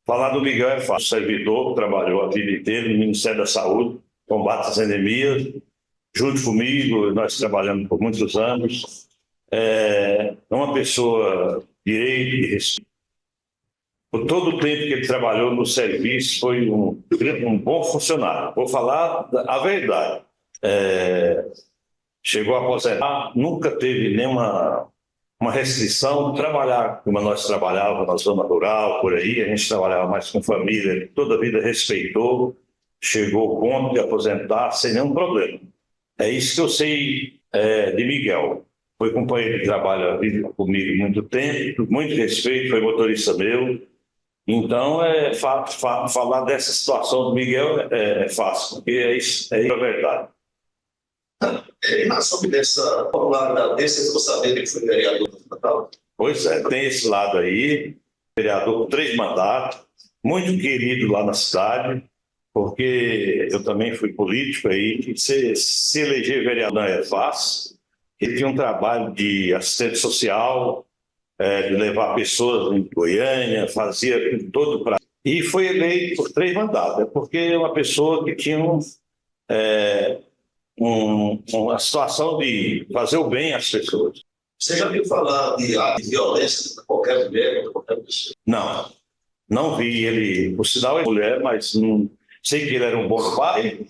Falar do Miguel é fácil. Servidor, trabalhou a vida inteira no Ministério da Saúde, combate às endemias. Junto comigo, nós trabalhamos por muitos anos. É uma pessoa direita e respeito. Por todo o tempo que ele trabalhou no serviço, foi um bom funcionário. Vou falar a verdade. Chegou a aposentar, nunca teve nenhuma restrição de trabalhar como nós trabalhávamos na zona rural, por aí. A gente trabalhava mais com família, ele toda a vida respeitou, chegou ao ponto de aposentar sem nenhum problema. É isso que eu sei de Miguel. Foi companheiro de trabalho comigo muito tempo, muito respeito, foi motorista meu. Então, falar dessa situação do Miguel é fácil, porque é a verdade. Sobre dessa popularidade desse, eu sabendo que ele foi vereador do Natal. Pois é, tem esse lado aí, vereador com 3 mandatos, muito querido lá na cidade, porque eu também fui político aí, que se eleger vereador não é fácil. Ele tinha um trabalho de assistente social, de levar pessoas em Goiânia, fazia todo para e foi eleito por 3 mandatos, porque é uma pessoa que tinha uma situação de fazer o bem às pessoas. Você já viu falar de ato de violência contra qualquer mulher, contra qualquer pessoa? Não vi ele, por sinal é mulher, mas não sei que ele era um bom pai.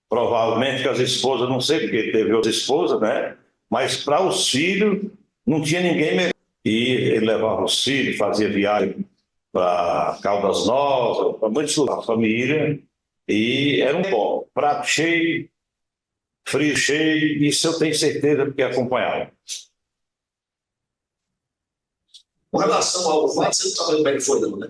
Provavelmente que as esposas, não sei porque teve outras esposas, né? Mas para os filhos não tinha ninguém melhor. E ele levava os filhos, fazia viagem para Caldas Novas, para muitos lugares, família. E era um bom, prato cheio, frio cheio, isso eu tenho certeza porque acompanhava. Com relação ao fato, você não sabe como é que foi, não, né?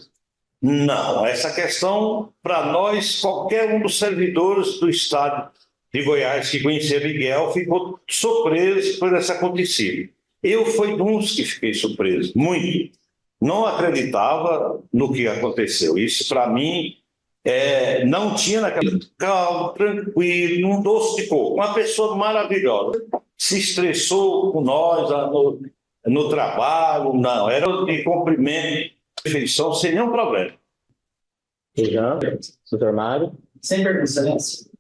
Não, essa questão, para nós, qualquer um dos servidores do estado de Goiás que conhecia Miguel ficou surpreso por esse acontecido. Eu fui um dos que fiquei surpreso, muito. Não acreditava no que aconteceu. Isso, para mim, não tinha naquela calmo, tranquilo, um doce de coco. Uma pessoa maravilhosa. Se estressou com nós no trabalho, não. Era de cumprimento, perfeição, sem nenhum problema. Jean, doutor Mário. Sem pergunta, excelência.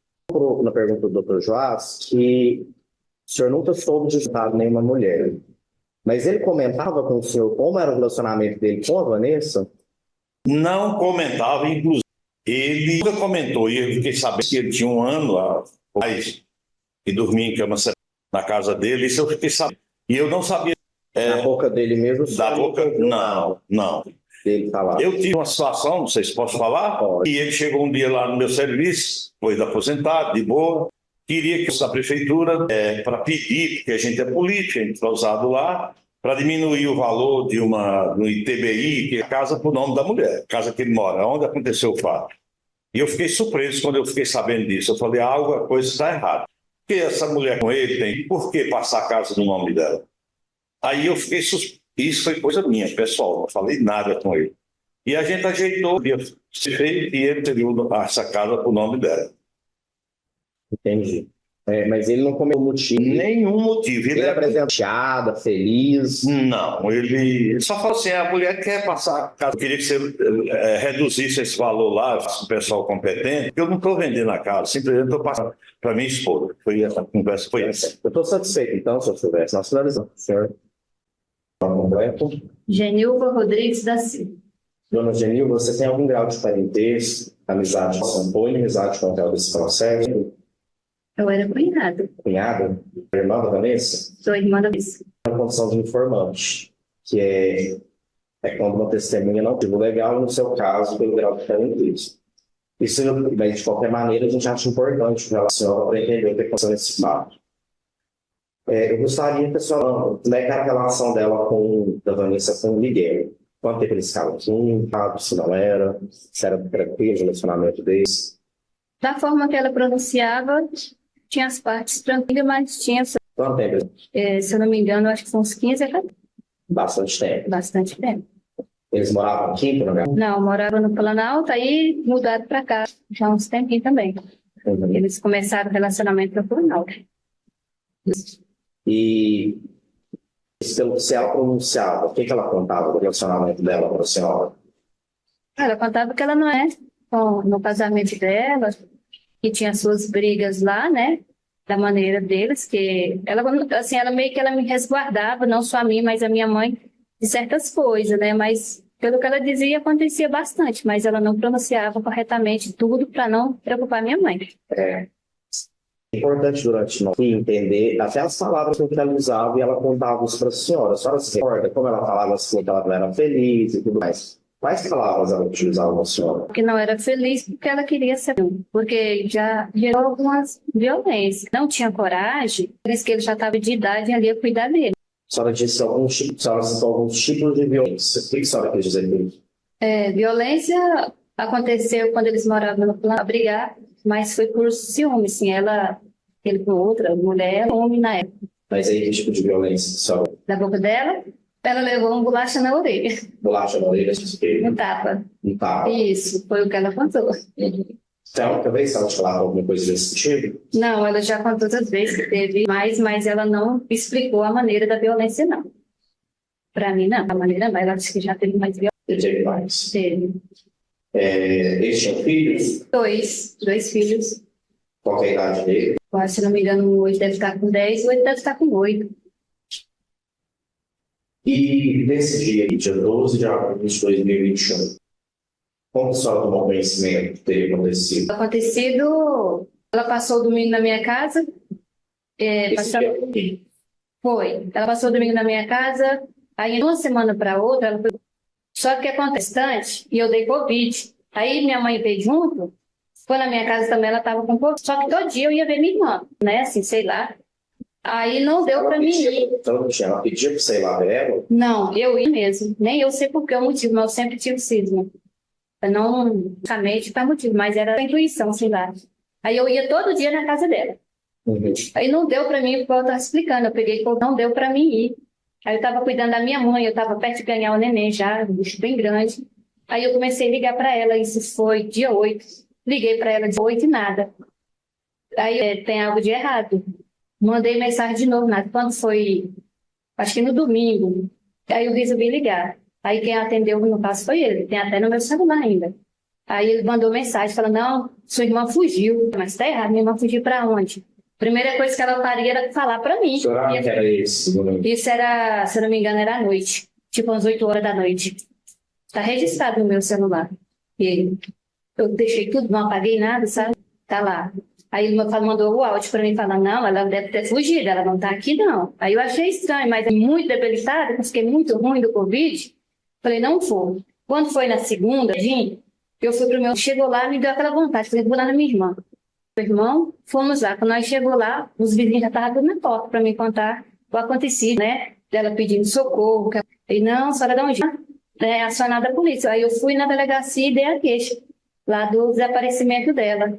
Na pergunta do Dr. Joás, que o senhor nunca soube de nenhuma mulher. Mas ele comentava com o senhor como era o relacionamento dele com a Vanessa? Não comentava, inclusive. Ele nunca comentou, e eu fiquei sabendo que ele tinha 1 ano mais e dormia em cama na casa dele, isso eu fiquei sabendo. E eu não sabia. Na boca dele mesmo? Da boca? Não. Dele falar. Eu tive uma situação, não sei se posso falar, e ele chegou um dia lá no meu serviço, foi aposentado, de boa, queria que eu fosse da prefeitura para pedir, porque a gente é político, a gente está usado lá, para diminuir o valor de no ITBI, que é a casa por nome da mulher, a casa que ele mora, onde aconteceu o fato. E eu fiquei surpreso quando eu fiquei sabendo disso. Eu falei, alguma coisa está errada. Porque essa mulher com ele tem, por que passar a casa no nome dela? Aí eu fiquei suspeito. Isso foi coisa minha, pessoal, não falei nada com ele. E a gente ajeitou, e ele teria essa casa por nome dela. Entendi. Mas ele não comentou motivo. Nenhum motivo. Ele é apresentado, feliz. Não, ele só falou assim: a mulher quer passar a casa. Eu queria que você reduzisse esse valor lá, o pessoal competente, porque eu não estou vendendo a casa, simplesmente estou passando para minha esposa. Foi essa conversa, foi essa. Eu estou satisfeito, então, senhor Silvestre. Nós finalizamos, senhor. Genilva Rodrigues da Silva. Dona Genilva, você tem algum grau de parentesco, amizade com a Antônio, amizade com o réu desse processo? Eu era cunhada. Cunhada? Irmã da Vanessa? Sou irmã da Vanessa. Uma condição de informante, que é quando uma testemunha não teve o legal, no seu caso, pelo grau de parentesco. Isso, mas de qualquer maneira, a gente acha importante para a senhora para entender o que aconteceu nesse fato. Eu gostaria, pessoal, como é que é a relação dela da Vanessa com o Miguel? Quanto tempo eles ficavam juntos, se não era, se era tranquilo o relacionamento deles. Da forma que ela pronunciava, tinha as partes tranquilas, mas tinha, Quanto tempo? se eu não me engano, acho que são uns 15 a 14, Bastante tempo. bastante tempo. Eles moravam aqui em Planalto? Não, morava no Planalto, aí mudaram para cá, já há uns tempinhos também. Eles começaram o relacionamento no Planalto. E se ela pronunciava, o que ela contava do relacionamento dela com a senhora? Ela contava que ela não é no casamento dela, que tinha suas brigas lá, né? Da maneira deles, que ela, assim, ela meio que ela me resguardava, não só a mim, mas a minha mãe, de certas coisas, né? Mas pelo que ela dizia, acontecia bastante, mas ela não pronunciava corretamente tudo para não preocupar minha mãe. É importante durante nós entender até as palavras que ela usava e ela contava isso para a senhora. A senhora se recorda como ela falava assim, que ela não era feliz e tudo mais. Quais palavras ela utilizava com a senhora? Que não era feliz porque ela queria ser, porque já gerou algumas violências. Não tinha coragem, por isso que ele já estava de idade ali a cuidar dele. A senhora disse alguns tipos de violência. O que a senhora quer dizer com isso? Violência aconteceu quando eles moravam no plano a brigar, mas foi por ciúme, assim, ele com outra mulher, homem na época. Mas aí que tipo de violência, senhora? Da boca dela, ela levou uma bolacha na orelha. Bolacha na orelha, Um tapa. Um tapa. Isso, foi o que ela contou. Então, talvez ela te falava alguma coisa desse sentido? Não, ela já contou outras vezes que teve mais, mas ela não explicou a maneira da violência, não. Para mim, não. A maneira não. Ela disse que já teve mais violência. Ele teve mais. Teve. Eles tinham filhos? Dois filhos. Qual é a idade dele? Se não me engano, hoje deve estar com 10, o outro deve estar com 8. E nesse dia 12 de agosto de 2021, como a senhora tomou conhecimento que teria acontecido? Ela passou o domingo na minha casa. Foi. Ela passou o domingo na minha casa, aí de uma semana para outra, ela foi. Só que é contestante e eu dei Covid. Aí minha mãe veio junto, foi na minha casa também, ela estava com Covid. Só que todo dia eu ia ver minha irmã, né? Assim, sei lá. Aí não deu para mim ir. Então, ela pedia para você ir lá ver ela? Não, eu ia mesmo. Nem eu sei por que o motivo, mas eu sempre tive cisma. Eu não realmente para motivo, mas era a intuição, sei lá. Aí eu ia todo dia na casa dela. Aí não deu para mim, porque eu estava explicando. Eu peguei e falei, não deu para mim ir. Aí eu estava cuidando da minha mãe, eu estava perto de ganhar o neném já, um bicho bem grande. Aí eu comecei a ligar para ela, isso foi dia 8. Liguei para ela dia 8 e nada. Aí tem algo de errado. Mandei mensagem de novo, nada. Quando foi, acho que no domingo, aí eu resolvi ligar. Aí quem atendeu no caso foi ele, tem até no meu celular ainda. Aí ele mandou mensagem falando, não, sua irmã fugiu. Mas tá errado, minha irmã fugiu para onde? Primeira coisa que ela faria era falar para mim. Que horário que era esse? Isso era, se eu não me engano, era à noite. Tipo, às 8 horas da noite. Tá registrado no meu celular. E eu deixei tudo, não apaguei nada, sabe? Tá lá. Aí ele mandou o áudio para mim, falando, não, ela deve ter fugido, ela não tá aqui, não. Aí eu achei estranho, mas é muito debilitada, fiquei muito ruim do Covid. Falei, não vou. Quando foi na segunda, eu fui pro meu... Chegou lá, me deu aquela vontade, falei, vou lá na minha irmã. Meu irmão, fomos lá. Quando nós chegou lá, os vizinhos já estavam na porta para me contar o acontecido, né? Dela pedindo socorro. E não, a senhora dá um jeito. Acionada a polícia. Aí eu fui na delegacia e dei a queixa lá do desaparecimento dela,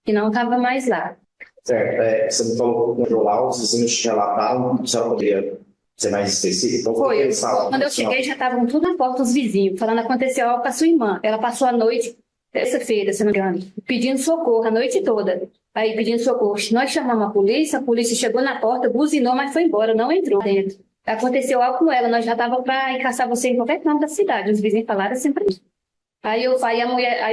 que não estava mais lá. Certo. Você me falou que controlar, os vizinhos te relataram, a senhora poderia ser mais específico? Foi. Quando eu cheguei, já estavam tudo na porta, os vizinhos, falando aconteceu algo com a sua irmã. Ela passou a noite, terça-feira, se não me engano, pedindo socorro a noite toda. Aí pedindo socorro. Nós chamamos a polícia chegou na porta, buzinou, mas foi embora, não entrou dentro. Aconteceu algo com ela, nós já estávamos para encaçar você em qualquer canto da cidade. Os vizinhos falaram assim para mim. Aí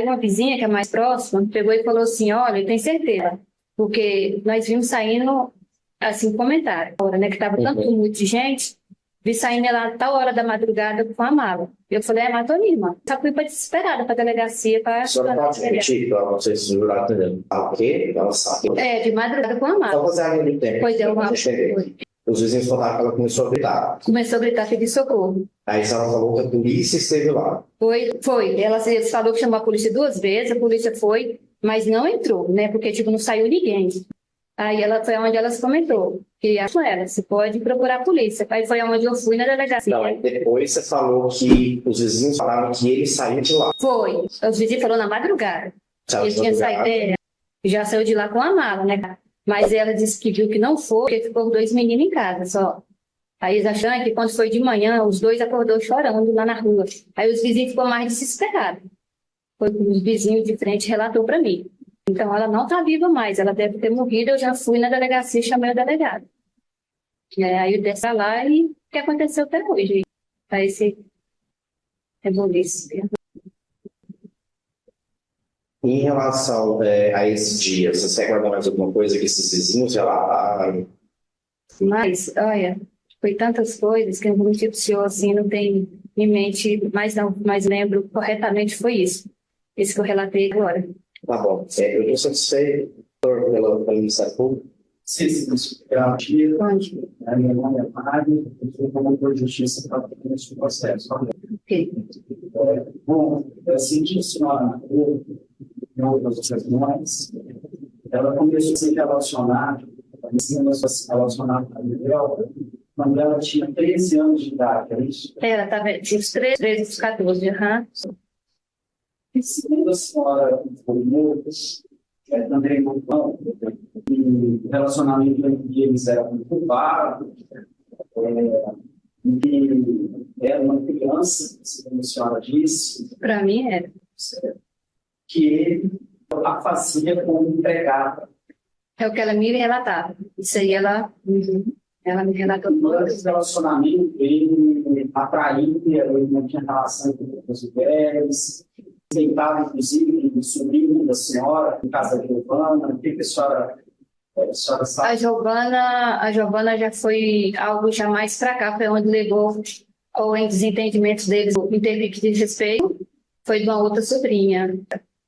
uma vizinha que é mais próxima pegou e falou assim, olha, tem certeza, porque nós vimos saindo, assim, comentário, né, que estava tanto tumulto de gente, vi saindo ela tal hora da madrugada com a mala. Eu falei, matou minha irmã. Só fui desesperada para a delegacia para... A senhora pode repetir para vocês jurar também. O quê? Ela sabe. De madrugada com a mala. Só fazer a linha do tempo. Pois deu uma... Os vizinhos falaram que ela começou a gritar. Começou a gritar, pedir socorro. Aí ela falou que a polícia esteve lá. Foi. Ela falou que chamou a polícia 2 vezes, a polícia foi, mas não entrou, né? Porque, tipo, não saiu ninguém. Aí ela foi onde ela se comentou, que com ela, você pode procurar a polícia. Aí foi onde eu fui na delegacia. Não, aí depois você falou que os vizinhos falaram que ele saiu de lá. Foi. Os vizinhos falou na madrugada. Saiu Ele de tinha madrugada. saído, já saiu de lá com a mala, né? Mas ela disse que viu que não foi, porque ficou 2 meninos em casa só. Aí eles acharam que quando foi de manhã, os 2 acordou chorando lá na rua. Aí os vizinhos ficou mais desesperados. Foi o que os vizinhos de frente relatou para mim. Então ela não está viva mais, ela deve ter morrido. Eu já fui na delegacia e chamei o delegado. Aí eu desci lá e o que aconteceu até hoje? Aí esse rebuliço. Em relação a esse dia, você se recorda mais alguma coisa que esses vizinhos relataram? Mas, olha, foi tantas coisas que eu não mentir pro senhor, assim, não tem em mente, mas lembro corretamente foi isso. Isso que eu relatei agora. Tá bom. Eu estou satisfeito pelo Ministério Público. Sim, garantia. Onde? A minha nome é Mário, eu sou promotor de justiça para esse processo. Ok. Bom, assim que a senhora em outras ocasiões, ela começou a se relacionar, se relacionar com a Miguel, quando ela tinha 13 anos de idade, é isso? Ela tinha os 13, os 14, aham. E segundo a senhora informou, também não bom, e o relacionamento entre eles era muito vago, e era uma criança, segundo a senhora disse, Para mim era. que ele a fazia como empregada. É o que ela me relatava. Isso aí ela me relatou tudo. Esse relacionamento, ele atraía, ele não tinha relação com outras mulheres, aceitava, inclusive, o sobrinho da senhora, em casa de Giovana. O que a senhora sabe? A Giovana já foi algo já mais para cá, foi onde levou ou em desentendimentos deles, em termos de respeito, foi de uma outra sobrinha.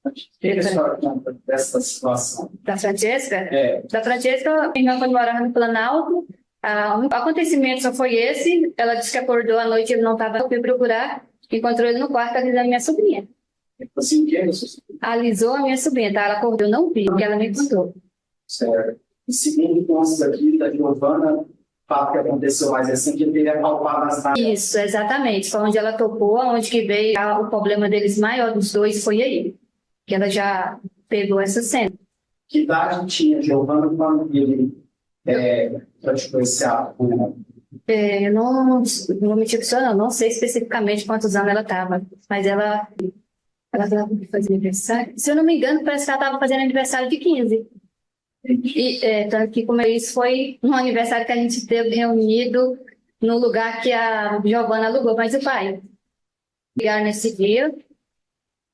O que a senhora conta dessa situação? Da Francesca? É. Da Francesca, minha irmã foi morar no Planalto. O acontecimento só foi esse. Ela disse que acordou à noite, ele não estava, eu fui procurar, encontrou ele no quarto alisando a minha sobrinha. Assim, que é Alisou a minha sobrinha, tá? Ela acordou, eu não vi, porque ela me contou. certo. E segundo consta aqui da Giovana, o fato que aconteceu mais recente, que ele teria palpado as raízes. Isso, exatamente. Foi onde ela topou, onde que veio o problema deles maior dos dois, foi aí. Que ela já pegou essa cena. Que idade tinha Giovana quando ele praticou esse ato? Eu não vou mentir com o senhor, não sei especificamente quantos anos ela estava, mas ela fazia aniversário. Se eu não me engano, parece que ela estava fazendo aniversário de 15. E tanto que como isso foi um aniversário que a gente teve reunido no lugar que a Giovana alugou, mas o pai ligaram nesse dia,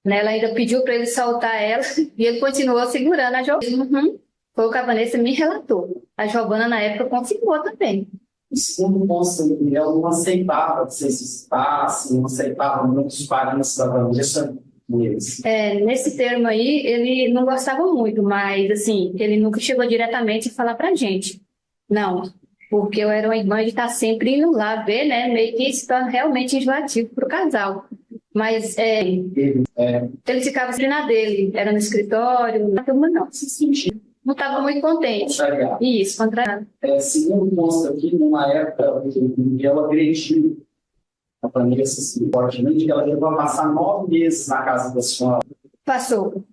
né, ela ainda pediu para ele soltar ela e ele continuou segurando a Giovana. Foi o que a Vanessa me relatou. A Giovana na época confirmou também. Segundo consta, ele não aceitava que vocês visitassem, não aceitava muitos parentes da Vanessa. Nesse termo aí, ele não gostava muito, mas assim, ele nunca chegou diretamente a falar pra gente. Não, porque eu era uma irmã de estar sempre indo lá ver, né? Meio que isso torna realmente enjoativo pro casal. Mas ele ficava sempre na dele, era no escritório, na turma não. Se sentia. Não estava muito contente. Contrariado. Isso, contrariado. Segundo consta aqui, numa época em que ela agrediu a Vanessa assim, fortemente, que ela chegou a passar 9 meses na casa da senhora. Passou.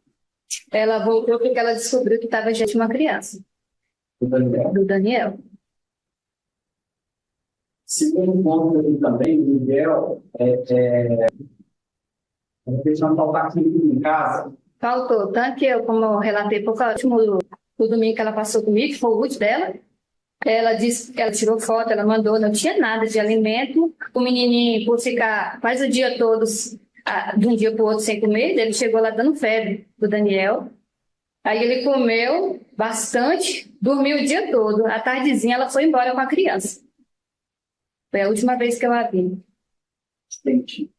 Ela voltou porque ela descobriu que estava já de uma criança. Do Daniel. Segundo consta aqui também, o Miguel fez uma faltar aqui em casa. Faltou. Tanto que eu, como eu relatei por último o domingo que ela passou comigo, que foi o último dela, ela disse que ela tirou foto, ela mandou, não tinha nada de alimento. O menininho, por ficar quase o dia todo, de um dia para o outro sem comer, ele chegou lá dando febre do Daniel. Aí ele comeu bastante, dormiu o dia todo. À tardezinha ela foi embora com a criança. Foi a última vez que eu a vi. Entendi.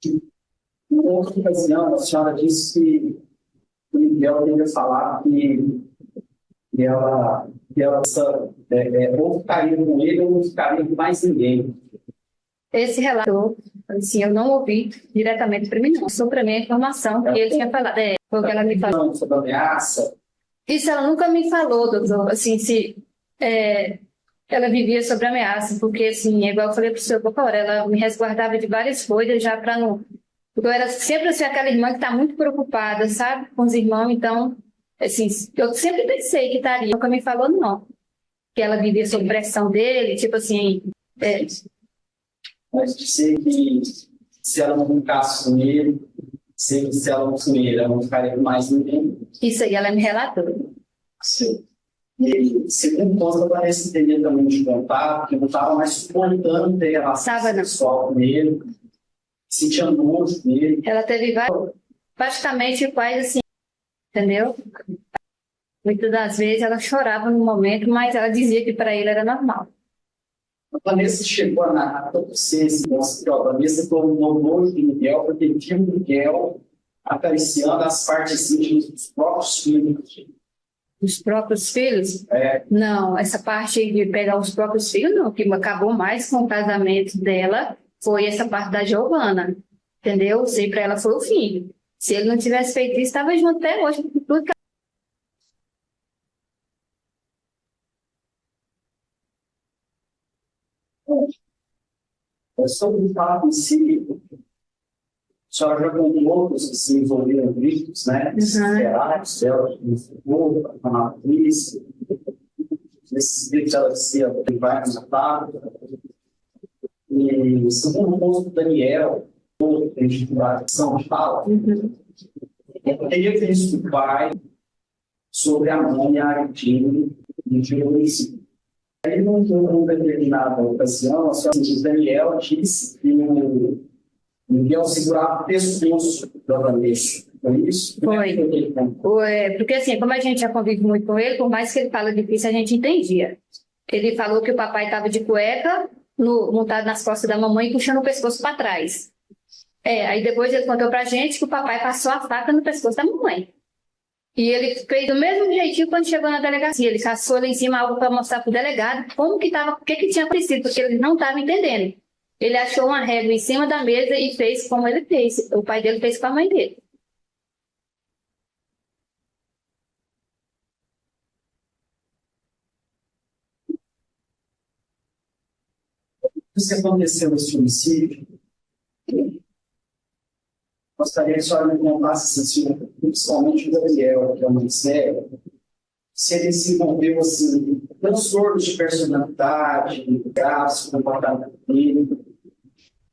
Em outra ocasião, a senhora disse que o Miguel teria falado que ela ou ficaria com ele ou não ficaria com mais ninguém. Esse relato, assim, eu não ouvi diretamente para mim, não. Só para mim a informação que ele tinha falado. Foi o que ela me falou. Sobre ameaça. Isso ela nunca me falou, doutor, assim, se ela vivia sob ameaça, porque, assim, é igual eu falei para o senhor pouca hora, ela me resguardava de várias coisas já para não... Porque eu era sempre assim, aquela irmã que está muito preocupada, sabe, com os irmãos, então, assim, eu sempre pensei que estaria, nunca me falou, não, que ela vivia sob pressão dele, tipo assim... Mas dizer que se ela não brincasse com ele, se ela não fosse ele, ela não ficaria com mais ninguém. Isso aí ela me relatou. Sim. E, segundo coisa, parece entender também de contar, que não estava mais suportando ter relação sexual com ele, sentia nojo dele. Ela teve praticamente quase assim, entendeu? Muitas das vezes ela chorava no momento, mas ela dizia que para ele era normal. A Vanessa chegou a narrar para vocês, que a Vanessa tornou nojo de Miguel, porque ele tinha o Miguel acariciando as partes íntimas dos próprios filhos. Os próprios filhos? É. Não, essa parte de pegar os próprios filhos, não. O que acabou mais com o casamento dela foi essa parte da Giovana. Entendeu? Sei para ela foi o fim. Se ele não tivesse feito isso, estava junto até hoje. Tudo que... Sobre o fato em si, a senhora já contou outros que se envolveram em gritos, né? Desesperados, ela que ficou, a matriz. Nesses gritos ela dizia que vai nos matar. E segundo o ponto do Daniel, que a gente da ação de fala, teve isso do pai sobre a mãe e a Argentina de Luiz. Aí, numa determinada ocasião, a senhora Daniel disse que o Miguel segurava o pescoço da Vanessa. Foi isso? Foi. Porque assim, como a gente já convive muito com ele, por mais que ele fala difícil, a gente entendia. Ele falou que o papai estava de cueca, montado nas costas da mamãe, puxando o pescoço para trás. Aí depois ele contou pra gente que o papai passou a faca no pescoço da mamãe. E ele fez do mesmo jeitinho quando chegou na delegacia. Ele caçou lá em cima algo para mostrar pro delegado como que estava, o que tinha acontecido, porque ele não estava entendendo. Ele achou uma régua em cima da mesa e fez como ele fez. O pai dele fez com a mãe dele. Se aconteceu esse homicídio, gostaria que a senhora me contasse, assim, principalmente o Daniel, que é uma série, se ele se envolveu assim, transtornos de personalidade, graves, comportamento dele,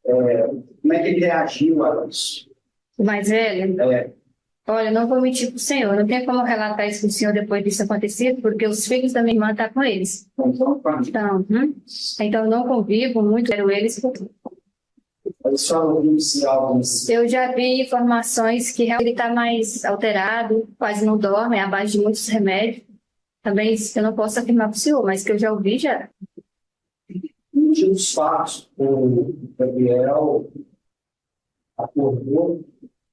como é que ele reagiu a isso? O mais velho? Olha, não vou mentir para o senhor, não tem como relatar isso para o senhor depois disso acontecido, porque os filhos da minha irmã estão com eles. Então eu não convivo muito com eles. Eu já vi informações que ele está mais alterado, quase não dorme, é à base de muitos remédios. Também eu não posso afirmar para o senhor, mas que eu já ouvi já. Um dos fatos, o Gabriel acordou,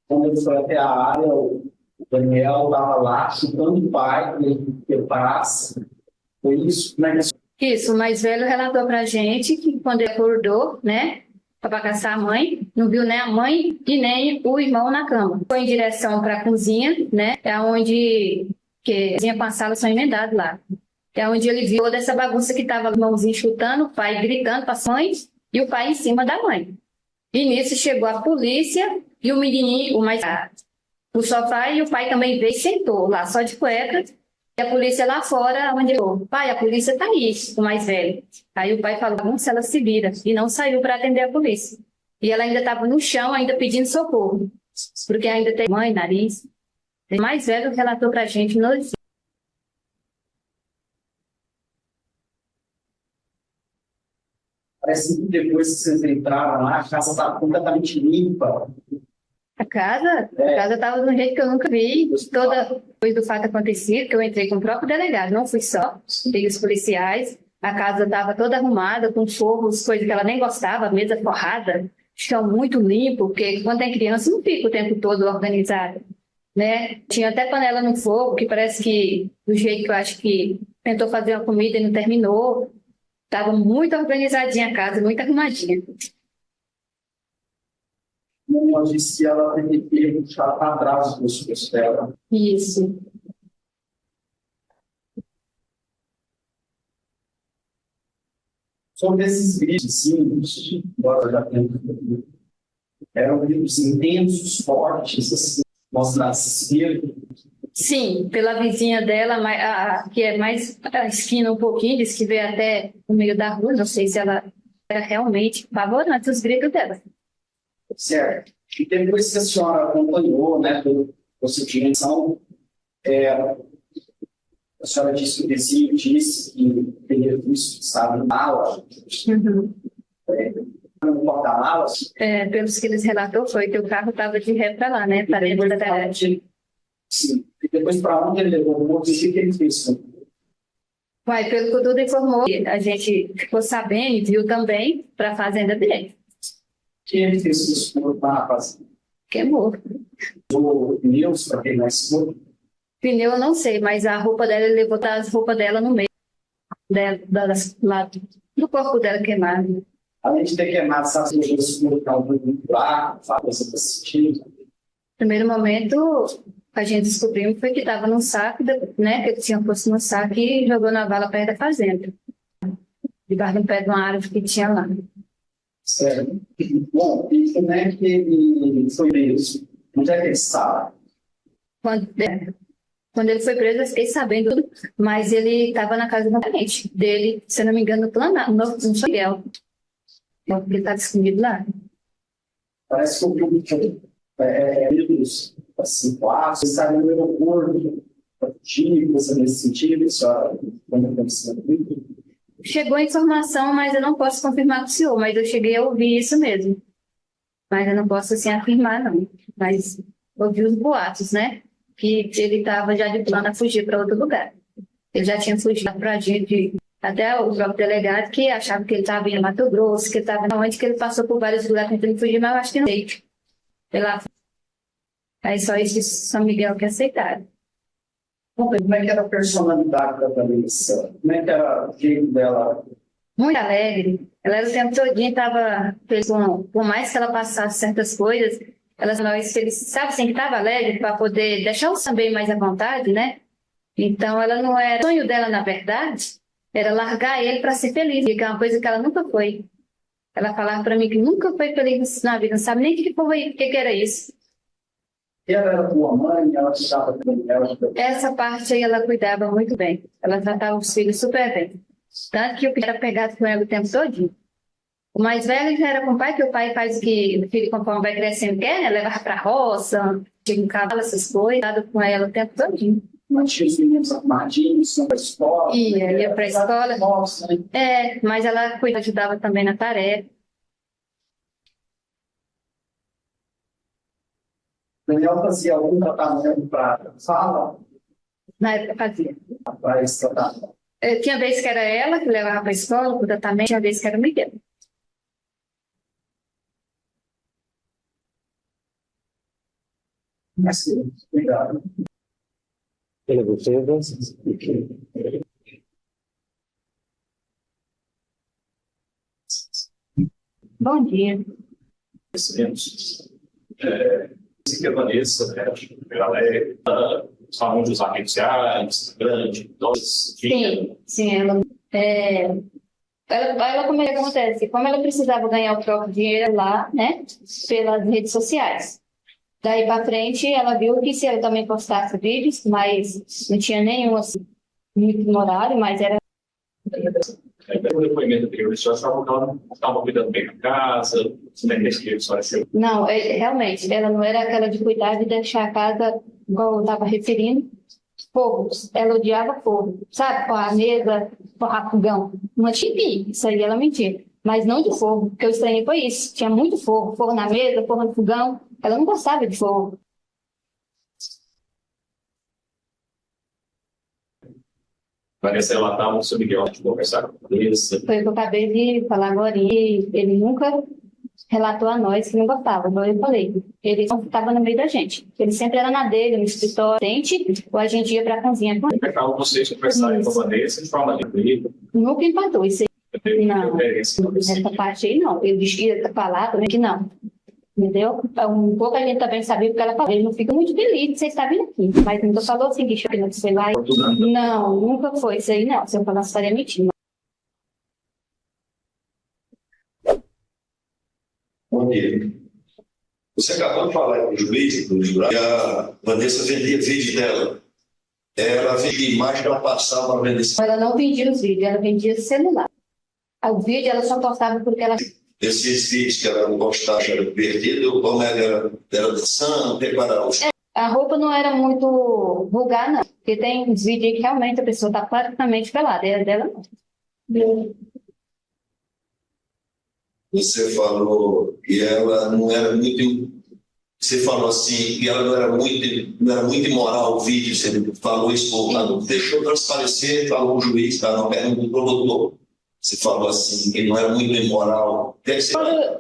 quando ele foi até a área, o Daniel estava lá chutando o pai, que parasse. Foi isso, né? Isso, o mais velho relatou para a gente que quando ele acordou, né, para caçar a mãe, não viu nem a mãe e nem o irmão na cama. Foi em direção para a cozinha, né, onde que a cozinha com a sala são emendados lá. É onde ele viu toda essa bagunça que estava o irmãozinho chutando, o pai gritando para as mães e o pai em cima da mãe. E nisso chegou a polícia e o menininho, o mais no sofá, e o pai também veio e sentou lá, só de cueca. E a polícia lá fora, onde ele falou, pai, a polícia tá aí, o mais velho. Aí o pai falou, se ela se vira, e não saiu para atender a polícia. E ela ainda estava no chão, ainda pedindo socorro, porque ainda tem mãe, nariz. O mais velho relatou para a gente nos... Parece que depois que vocês entraram lá, a casa estava completamente limpa. A casa estava de um jeito que eu nunca vi. Depois do fato acontecido, que eu entrei com o próprio delegado, não fui só, peguei os policiais. A casa estava toda arrumada, com forros, coisas que ela nem gostava, mesa forrada, chão muito limpo, porque quando tem criança não fica o tempo todo organizado, né? Tinha até panela no fogo, que parece que, do jeito que eu acho que tentou fazer uma comida e não terminou. Estava muito organizadinha a casa, muito arrumadinha. Ela disse que ela teve que puxar para trás os filhos dela. Isso. Sobre esses gritos, assim, embora eu já tenha eram gritos intensos, fortes, assim, mostrando esse espírito. Sim, pela vizinha dela, que é mais a esquina um pouquinho, disse que veio até no meio da rua, não sei se ela era realmente apavorante os gritos dela. Certo. E depois que a senhora acompanhou, né, pelo seu direção, a senhora disse que o vizinho disse que teria visto que estava em mala, no porta-malas. Pelos que eles relatou, foi que o carro estava de ré para lá, né, para dentro da garagem. Sim. E depois para onde ele levou o corpo, o que ele fez? Vai, pelo que o Duda informou, a gente ficou sabendo e viu também para a fazenda dele. O que ele fez com os corpos na fazenda? Queimou. O pneus para queimar esse corpo? Pneu eu não sei, mas a roupa dela, ele levou as roupas dela no meio lá do corpo dela queimado. Além de ter queimado, sabe se ele esse corpo está muito fraco, faz esse sentido? No primeiro momento, a gente descobriu foi que estava num saco, né, que ele tinha posto no saco e jogou na vala perto da fazenda, debaixo do pé de uma árvore que tinha lá. Certo. Bom, e como é que ele foi preso? Onde é que ele estava? Quando ele foi preso, eu fiquei sabendo tudo, mas ele estava na casa do parente dele, se não me engano, no São Miguel. Ele estava escondido lá. Parece que o grupo tinha assim, quatro, você sabe no aeroporto, coisa nesse sentido, só quando aconteceu. Chegou a informação, mas eu não posso confirmar com o senhor, mas eu cheguei a ouvir isso mesmo. Mas eu não posso assim afirmar, não. Mas ouvi os boatos, né? Que ele estava já de plano a fugir para outro lugar. Ele já tinha fugido para a gente, até o próprio delegado, que achava que ele estava em Mato Grosso, que ele estava onde, que ele passou por vários lugares tentando fugir, mas eu acho que não sei. Aí só isso de São Miguel que aceitaram. Como é que era a personalidade da Vanessa? Como é que era o jeito dela? Muito alegre. Ela era o tempo todinho, estava feliz, por mais que ela passasse certas coisas, ela mais feliz, sabe assim, que estava alegre para poder deixar o também mais à vontade, né? Então ela não era. O sonho dela, na verdade, era largar ele para ser feliz, que é uma coisa que ela nunca foi. Ela falava para mim que nunca foi feliz na vida, não sabe nem o que era isso. Ela era tua mãe, ela cuidava bem dela. Essa parte aí ela cuidava muito bem. Ela tratava os filhos super bem. Tanto que o filho era pegado com ela o tempo todo. O mais velho já era com o pai, que o pai faz o que o filho, conforme vai crescendo, quer, né? Levava pra roça, tinha um cavalo, essas coisas, dado com ela o tempo todo. Mantinha os meninos arrumadinhos, iam pra escola. Ia pra escola. Mas ela ajudava também na tarefa. Daniel fazia algum tratamento para fala? Na época fazia. Para esse tratamento. Tinha vez que era ela que levava para a escola, para o tratamento, tinha vez que era o Miguel. Obrigado. Bom dia. Que a Vanessa, né, alegre, falando dos amigos reais, grande, doce. Sim, ela como é que acontece? Como ela precisava ganhar o próprio dinheiro lá, né, pelas redes sociais. Daí para frente, ela viu que se ela também postasse vídeos, mas não tinha nenhum assim, muito horário, mas era. O depoimento anterior, a senhora estava cuidando bem da casa, Não, realmente, ela não era aquela de cuidar de deixar a casa, igual eu estava referindo, fogo. Ela odiava fogo, sabe? Com a mesa, com o fogão. Não tinha fim, isso aí ela mentia. Mas não de fogo, porque eu estranhei foi isso. Tinha muito fogo, fogo na mesa, fogo no fogão. Ela não gostava de fogo. Vanessa relatava sobre Miguel de conversar com a Vanessa. Foi o que eu acabei de falar agora. E ele nunca relatou a nós que não gostava, igual eu falei. Ele não estava no meio da gente. Ele sempre era na dele, no escritório, ou a gente ia para a cozinha com ele. Pegavam vocês conversarem com a Vanessa de forma livre. Nunca empatou isso aí. Não, nessa parte aí não. Ele ia falar também que não. Entendeu? Um pouco a gente também sabia porque ela falou. Ele não fica muito feliz de você estar vindo aqui. Mas nunca falou assim que não sei lá. Não, nunca foi isso aí, não. Se eu falasse, estaria mentindo. dia. Você acabou de falar com o juiz, do jurado, que a Vanessa vendia vídeo dela. Ela vendia imagem que ela passava para vender. Ela não vendia os vídeos, ela vendia celular. O vídeo ela só postava porque ela... Esses vídeos que ela não gostava, era perdido, como era dançando, preparar os... A roupa não era muito vulgar, não. Porque tem uns vídeos aí que realmente a pessoa está praticamente pelada. E a dela não. Você falou que ela não era muito... Você falou assim, que ela não era muito imoral o vídeo, você falou isso, deixou transparecer, falou o juiz, tá, na pergunta do promotor. Você falou assim, que não era muito imoral.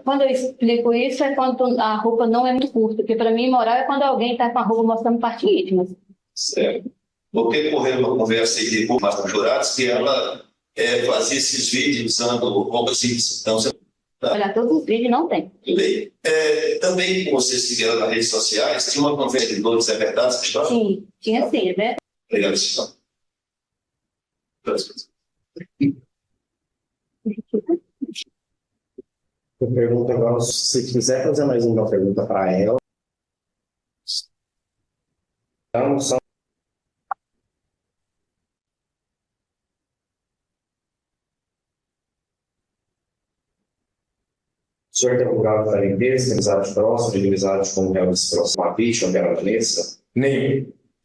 Quando eu explico isso, é quando a roupa não é muito curta. Porque para mim, imoral é quando alguém está com a roupa mostrando parte íntima. Certo. Porque correu uma conversa aí com os jurados que ela fazia esses vídeos usando roupas íntimas. Então, você... Olha, todos os vídeos não tem. Tudo bem. Também, como vocês seguiram nas redes sociais, tinha uma conversa de todos, é verdade essa história? Sim, tinha sim, é verdade. Obrigado, senhor. Eu pergunto agora, se quiser fazer mais uma pergunta para ela. Então, são... O senhor tem um grau de parentesco, amizade próxima, de amizade com o réu desse próximo a vítima, que era a Vanessa? Nenhum.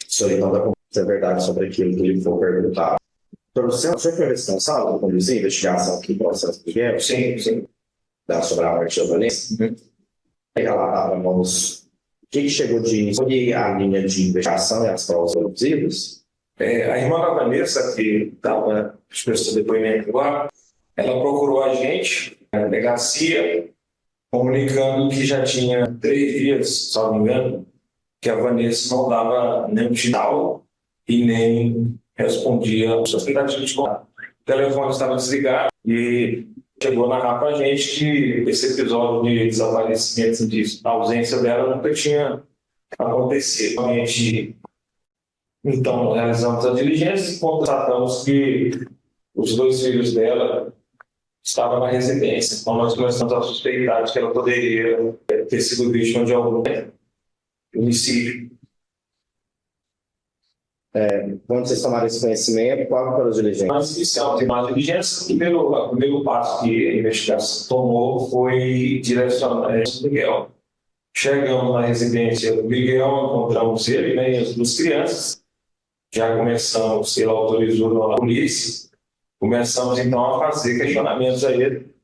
O senhor então vai contar a verdade sobre aquilo que lhe for perguntado. O senhor foi responsável por conduzir a investigação aqui do processo do Miguel? Sim, sim. Sobre a morte da Vanessa? Relatávamos o que chegou de sobre a linha de investigação e as provas produzidas? A irmã da Vanessa, que estava expressando depoimento agora, ela procurou a gente, a delegacia, comunicando que já tinha 3 dias, se não me engano, que a Vanessa não dava nenhum sinal e nem respondia às suas tentativas de contato. O telefone estava desligado e chegou a narrar para a gente que esse episódio de desaparecimento, de ausência dela, nunca tinha acontecido. A gente, então, realizamos a diligência e constatamos que os 2 filhos dela estavam na residência. Então, nós começamos a suspeitar de que ela poderia ter sido vítima de algum homicídio. Quando vocês tomaram esse conhecimento, qual foram as diligências? Nós iniciamos uma diligência. O primeiro passo que a investigação tomou foi direcionar o Miguel. Chegamos na residência do Miguel, encontramos ele, né, e as 2 crianças. Já começamos, ele autorizou a polícia. Começamos, então, a fazer questionamentos a ele.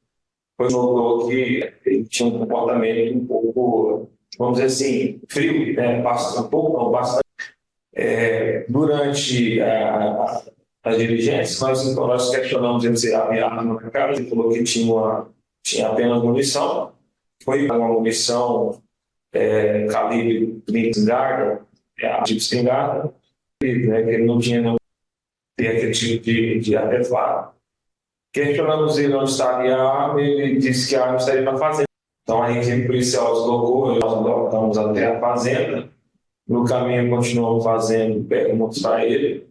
Foi notou que ele tinha um comportamento um pouco, vamos dizer assim, frio, né? Bastante. Durante a diligência, nós questionamos ele se havia arma na cara, ele falou que tinha apenas munição. Foi uma munição calibre 30 espingarda, tipo espingarda, né, que ele não tinha nenhum aquele tipo de artefato. Questionamos ele onde estaria a arma, ele disse que a arma estaria na fazenda. Então a equipe policial deslocou, nós voltamos até a fazenda. No caminho continuamos fazendo perguntas para ele.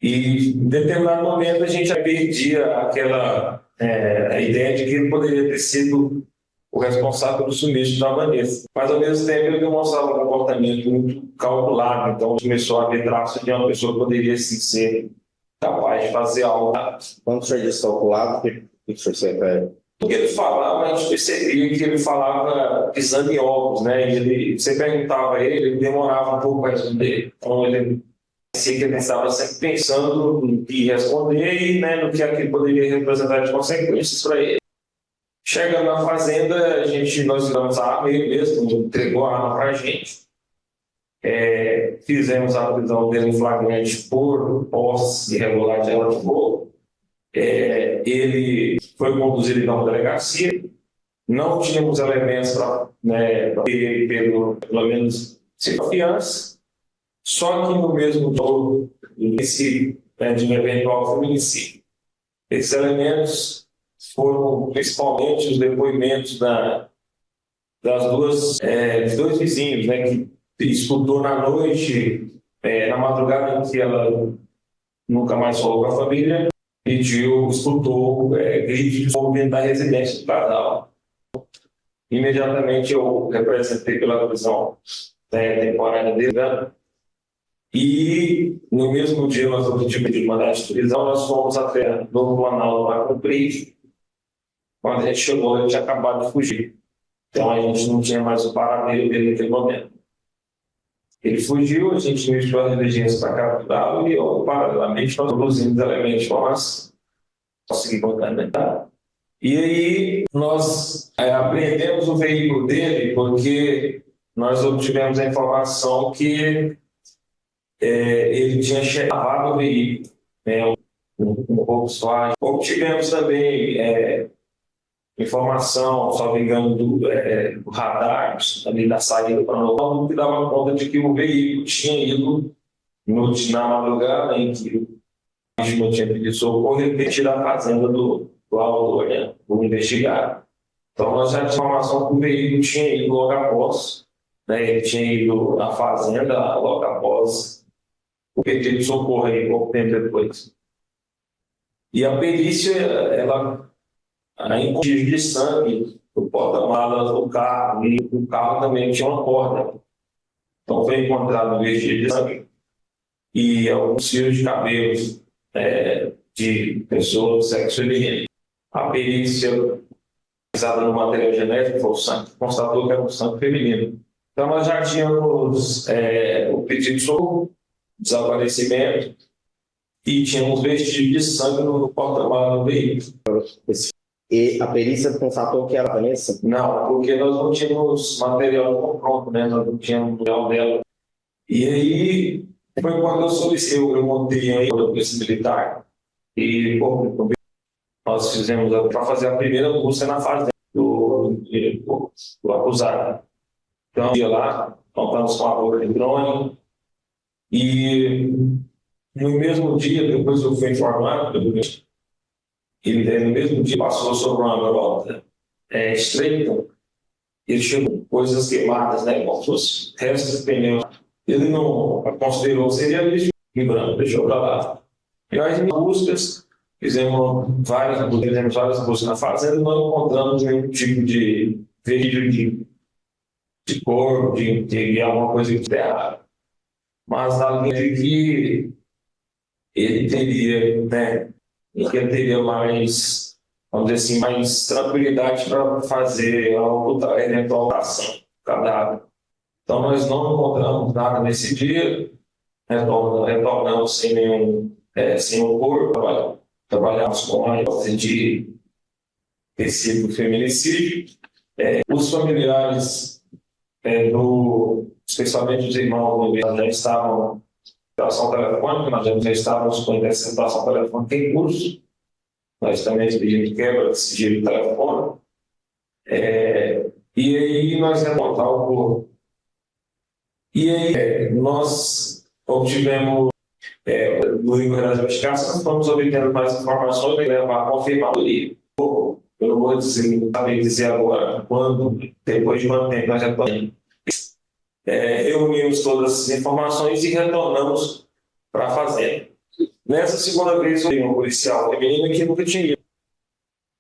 E em determinado momento a gente já perdia aquela a ideia de que ele poderia ter sido o responsável pelo sumiço da Vanessa. Mas ao mesmo tempo ele demonstrava um comportamento muito calculado, então começou a haver traços de uma pessoa que poderia sim ser capaz de fazer algo. Quando o senhor disse calculado, o que o senhor se refere? O que ele falava, a gente percebia que ele falava pisando em ovos, né? E você perguntava a ele, ele demorava um pouco para responder. Então ele parecia que ele estava sempre pensando no que responder e, né, no que aquilo poderia representar de consequências para ele. Chegando na fazenda, nós damos a arma, ele mesmo entregou a arma para a gente. Fizemos a prisão dele em flagrante por posse irregular de arma de fogo. Ele foi conduzido então para a delegacia. Não tínhamos elementos para ter ele pelo menos sem confiança. Só que no mesmo todo, de um eventual feminicídio. Esses elementos foram principalmente os depoimentos dos 2 vizinhos, né, que escutou na noite, na madrugada em que ela nunca mais falou com a família, escutou gritos de fogo dentro da residência do casal. imediatamente eu representei pela prisão temporária dele, né? E no mesmo dia nós obtivemos de mandado de prisão, nós fomos até Novo Planalto para cumprir. Quando a gente chegou, ele tinha acabado de fugir. Então a gente não tinha mais o paradeiro dele naquele momento. Ele fugiu, a gente iniciou as diligências para capturá-lo e, paralelamente, nós produzimos elementos para nós conseguimos fundamentar. E aí nós apreendemos o veículo dele porque nós obtivemos a informação que ele tinha lavado o veículo, né, um Volkswagen. Obtivemos também informação, só me engano, do radar ali da saída para Novo Planalto, que dava conta de que o veículo tinha ido na madrugada em que o vítima tinha pedido socorro e retirar a fazenda do autor, né, do investigado. Então nós já tínhamos informação que o veículo tinha ido logo após, né, ele tinha ido à fazenda logo após o pedido de socorro aí, pouco tempo depois. E a perícia, ela vestígios de sangue no porta-malas do carro, e o carro também tinha uma porta. Então foi encontrado vestígio de sangue e alguns fios de cabelos de pessoas do sexo feminino. A perícia realizada no material genético foi o sangue, constatou que era um sangue feminino. Então nós já tínhamos o pedido de socorro, desaparecimento, e tínhamos vestígios de sangue no porta-malas do veículo. E a perícia constatou que era a Vanessa? Não, porque nós não tínhamos material pronto, né? Nós não tínhamos material dela. E aí foi quando eu solicitei, eu montei aí a polícia militar e nós fizemos para fazer a primeira busca na fase do acusado. Então, ia lá, contamos com a boca de drone e no mesmo dia, depois eu fui informado, ele no mesmo dia passou sobre uma grota estreita, ele chegou com coisas queimadas, né, como se fosse restos de pneus. Ele não considerou seria lixo em branco, deixou para lá. E nós, em buscas, fizemos várias buscas na fazenda e não encontramos nenhum tipo de vestígio de corpo, de alguma coisa que errada. Mas na linha de que ele teria, né, e que ele teria mais, vamos dizer assim, mais tranquilidade para fazer a eventual ação do cadáver. Então, nós não encontramos nada nesse dia, retornamos sem o corpo, trabalhamos com a hipótese de tecido feminicídio. Os familiares, especialmente os irmãos do já estavam situação telefônica, nós já estávamos com a interceptação telefônica em curso, nós também pedimos quebra de sigilo telefônico, e aí nós remontamos o corpo. E aí nós obtivemos, no rigor das investigações, vamos obtendo mais informações e levar a confirmadoria. Eu não vou dizer agora quando, depois de quanto tempo nós retornamos. Reunimos todas as informações e retornamos para a fazenda. Nessa segunda vez, eu vi um policial feminino que nunca tinha ido.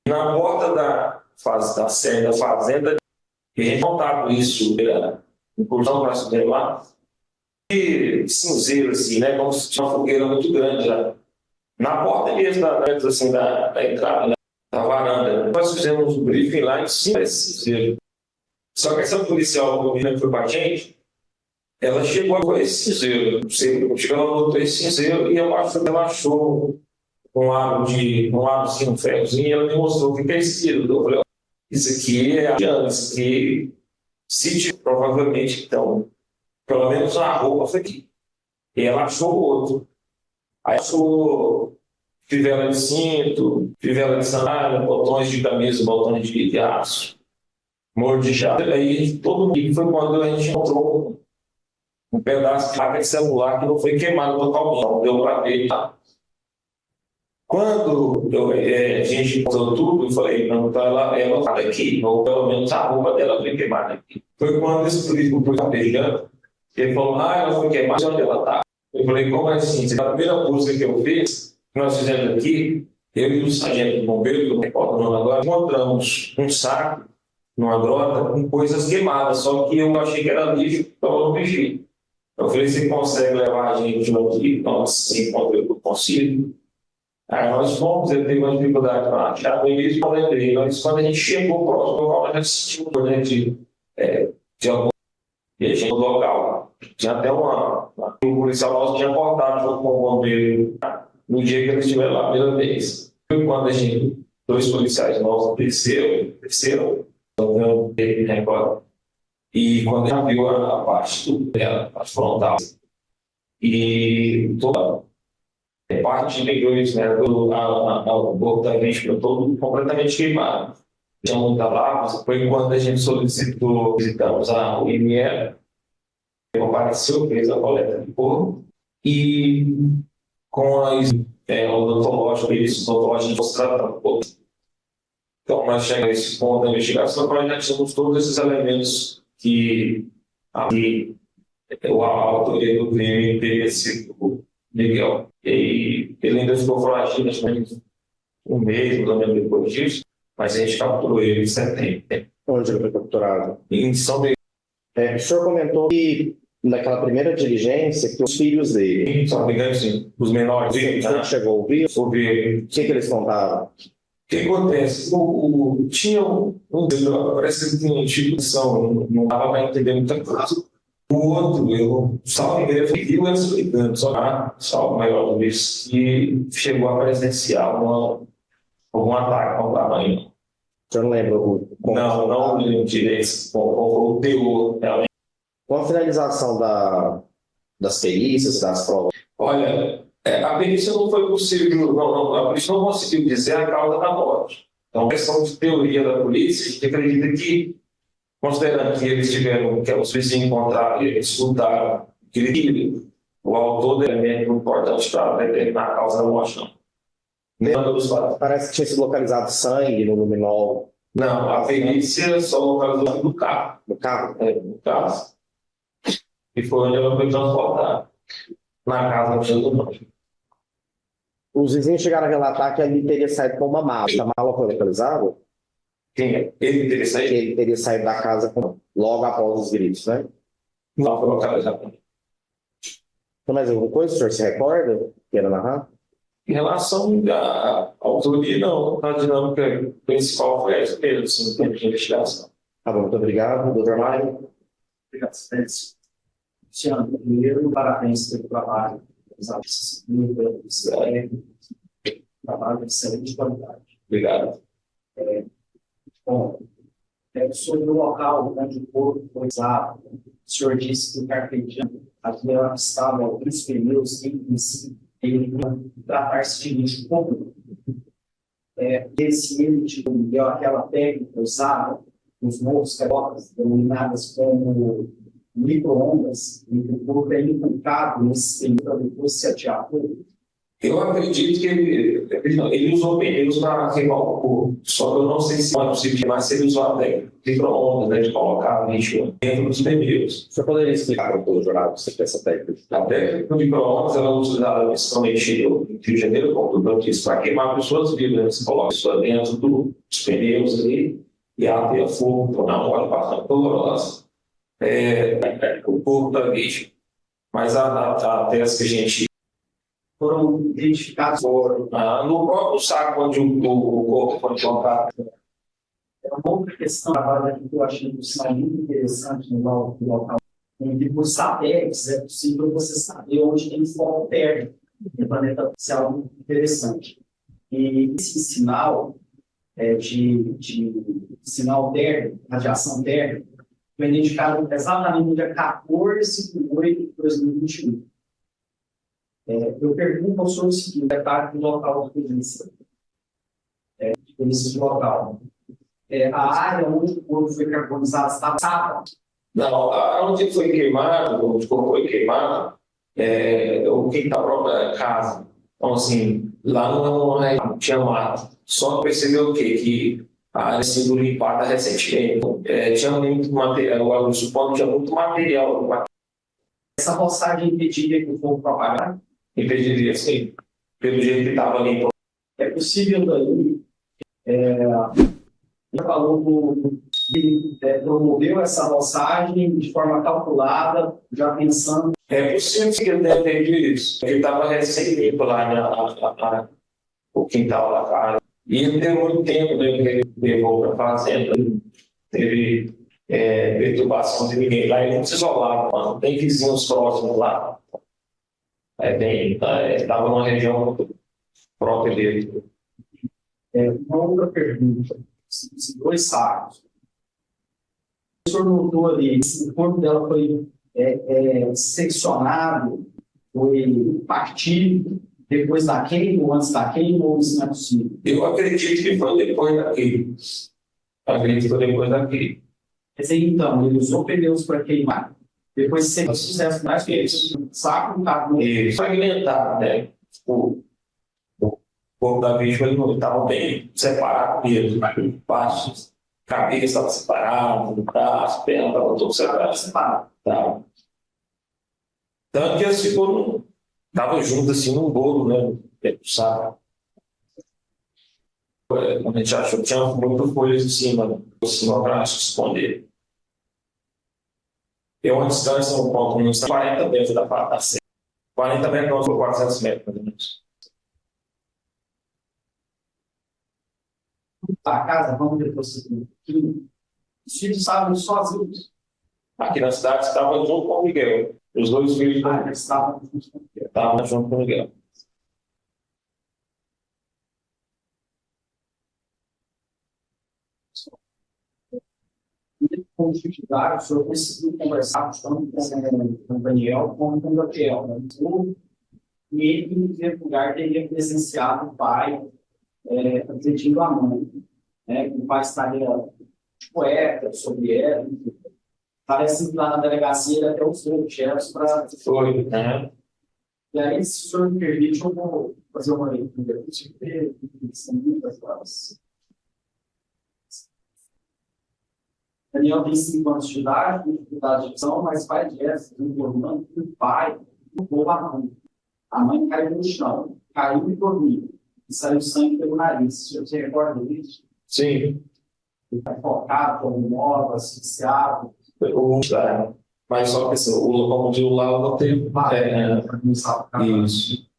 Na porta da fazenda, e a gente montava isso, incursão para subir lá, e cinzeiro, assim, né, como se tinha uma fogueira muito grande lá. Na porta mesmo da entrada, da varanda. Nós fizemos um briefing lá em cima desse cinzeiro. Só que essa policial que foi com a gente, ela chegou com esse cinzeiro. Não sei, ela botou esse cinzeiro e ela achou um ferrozinho, e ela me mostrou o que é esse cinzeiro. Eu falei, isso aqui é a isso aqui, provavelmente, então, pelo menos a roupa foi aqui. E ela achou o outro. Aí achou fivela de cinto, fivela de sandália, botões de camisa, botões de aço, mordijado. Aí todo mundo foi quando a gente encontrou um pedaço de placa de celular que não foi queimado totalmente, não deu para ver. Quando a gente encontrou tudo, eu falei, não, tá ela tá aqui, ou pelo menos a roupa dela foi queimada aqui. Foi quando esse político foi capejando, ele falou, ela foi queimada, onde ela tá? Eu falei, como assim? A primeira busca que eu fiz, que nós fizemos aqui, eu e o sargento do bombeiro, que eu não recordo o nome agora, encontramos um saco numa grota com coisas queimadas, só que eu achei que era lixo, então eu não mexi. Eu falei, você consegue levar a gente aqui? Então, sim, quando eu consigo. Aí nós fomos, ele teve uma dificuldade para achar, no início eu lembrei, mas quando a gente chegou próximo, a gente sentiu de algum e a gente no local. Tinha até o policial nosso tinha acordado junto com o bombeiro no dia que eles estiveram lá a primeira vez. Foi quando dois policiais nossos desceram, e quando já viu a parte dela, a frontal, e toda a parte de milhões, né, o corpo da vítima todo completamente queimado. Tinha muita lava, foi quando a gente visitamos o IML, apareceu, fez a coleta de corpo, o odontológico, isso, o odontológico mostrava. Então, nós chegamos a esse ponto da investigação, nós já tínhamos todos esses elementos que a autoria do crime teria sido o Miguel. E ele ainda ficou foragido, acho que um mês, mais ou menos depois disso, mas a gente capturou ele em setembro. Onde ele foi capturado? Em São Miguel. O senhor comentou que naquela primeira diligência que os filhos dele. São Miguel, sim, os menores. O senhor chegou a ouvir? Ouvi. O que eles contavam? O que acontece? Tinha parece que tinha um tipo de ação, não dava para entender muita coisa. O outro, eu salvo engano, viu eles explicando, só o maior deles, que chegou a presenciar algum ataque ao tamanho. O senhor não lembra? Não lembro direito o teor, realmente. Com a finalização das perícias, das provas? Olha, a perícia não foi possível, a polícia não conseguiu dizer a causa da morte. Então, questão de teoria da polícia, a gente acredita que, considerando que eles tiveram, que os vizinhos encontraram e eles escutaram que o autor do elemento importante para determinar a causa da morte, não. Parece que tinha sido localizado sangue no luminol. Não, a perícia só localizou no carro. No carro? No carro. E foi onde ela foi transportada. Na casa do nome. Os vizinhos chegaram a relatar que ele teria saído com uma mala. A mala foi localizada? Quem? Ele teria saído? Ele teria saído da casa logo após os gritos, né? Não foi localizado. Tem mais alguma coisa, o senhor se recorda? Queira narrar? Em relação à autoria, não. A dinâmica principal foi essa mesmo, assim, em termos de investigação. Tá bom, muito obrigado. Doutor Mário? Obrigado, Sérgio. Luciano, primeiro, parabéns pelo trabalho. Trabalho de excelente qualidade. Obrigado. Bom, sobre o local onde o corpo foi usado, o senhor disse que o carpinteiro havia estado alguns pneus em princípio, ele tratar-se de lixo comum. Esse ele deu aquela técnica usada nos morros cariocas, denominadas como micro-ondas, em que o corpo é inculcado nesse tempo para depois se atirar. Eu acredito que ele usou pneus para queimar o corpo, só que eu não sei se é possível queimar se ele usou a técnica micro-ondas, né, de colocar lixo dentro dos pneus. Você poderia explicar para o jurado você essa técnica? A técnica micro-ondas ela é usada principalmente no Rio de Janeiro, como eu disse, para queimar pessoas vivas. Você coloca isso dentro dos pneus ali e ateia fogo, então na hora passando dolorosa. O corpo da vítima. Mas a tese que a gente foram identificados no próprio saco onde o corpo foi encontrado. É uma outra questão que eu achei muito interessante no local. Em que por satélites é possível você saber onde tem foco térmico no planeta. Isso é algo interessante. E esse sinal de sinal térmico, radiação térmica, foi identificado exatamente no dia 14 de 8 de 2021. Eu pergunto ao senhor o seguinte, detalhe do local de polícia. Polícia de local. A área onde o corpo foi carbonizado estava sábado? Não, onde foi queimado, onde o corpo foi queimado, o que está própria casa. Então, assim, lá não tinha mato. Só percebeu o quê? Que a área sido limpada recentemente. Tinha muito material, eu suponho que tinha muito material. Essa roçagem impediria que o fogo propagasse? Impediria, sim. Pelo jeito que estava limpo. É possível daí. Ele falou promoveu essa roçagem de forma calculada, já pensando. É possível que ele tenha feito isso. Ele estava recém-limpo lá o quintal da casa. E ele teve muito tempo, né, que ele levou para a fazenda. Teve perturbação de ninguém lá. Ele não se isolava, não tem vizinhos próximos lá. Estava numa região muito própria dele. Uma outra pergunta. Esses 2 sacos. O senhor notou ali, o corpo dela foi seccionado, foi partido depois da queima ou antes da queima, ou isso não é possível? Eu acredito que foi depois da queima. Acredito que foi depois da queima. Quer dizer, então, ele usou pneus para queimar. Depois de sucesso mais que isso. Saco, tá? Isso. Fragmentado, né? O corpo da vítima estava bem separado mesmo. Partes, cabeça estava separada, braço, perna estava todo separado. Tá. Tanto que eles estavam juntos assim num bolo, né? Sabe? A gente achou que tinha muitas folhas em cima, né? Para se esconder. É uma distância, um ponto, uns 40 metros da serra. 40 metros, ou 400 metros, mais ou menos. A casa, vamos depois um pouquinho. Os filhos estavam sozinhos. Aqui na cidade estava junto com o Miguel. Os 2 filhos estavam juntos com o Miguel. Estavam junto com o Miguel. Com dificuldade, o senhor conseguiu conversar tanto com o Daniel como com o Gabriel. Né? E ele, em primeiro lugar, teria presenciado o pai agredindo a mãe. Né? O pai estaria poeta sobre ela. Parece que lá na delegacia ele até usou objetos para. Foi, né? E aí, se o senhor me permite, eu vou fazer uma leitura. São muitas delas. Daniel tem 5 anos de idade, com dificuldade de visão, mas pai de Jéssica, informando que o pai roubou a mãe. A mãe caiu no chão, caiu e dormiu. E saiu sangue pelo nariz. Você recorda disso? Sim. Ele está focado, como móvel, asfixiado. Mas só que assim, como diz o Lau, não tem. Isso.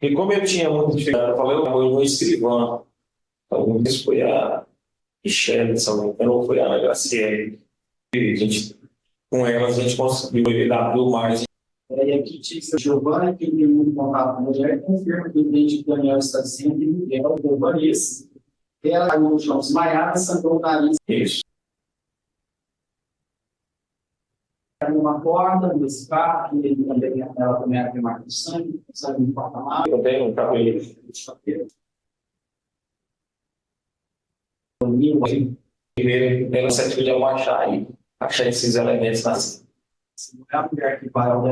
E como eu tinha muita dificuldade, eu falei, eu vou no escrivã. Talvez foi a Michelle, não foi a Ana Graciele. Com elas a gente conseguiu evitar do mais. E aqui diz a Giovana, que tem muito contato com a mulher, confirma que o dente de Daniel está dizendo que Miguel deu Vanessa. Ela caiu no chão desmaiada, sangrou o nariz. Isso. Uma porta, nesse carro, ela também era marca de sangue no porta-malas. Eu tenho um cabelo. Primeiro, ela se ativou de abaixar e achar esses elementos nas. É a mulher que vai ao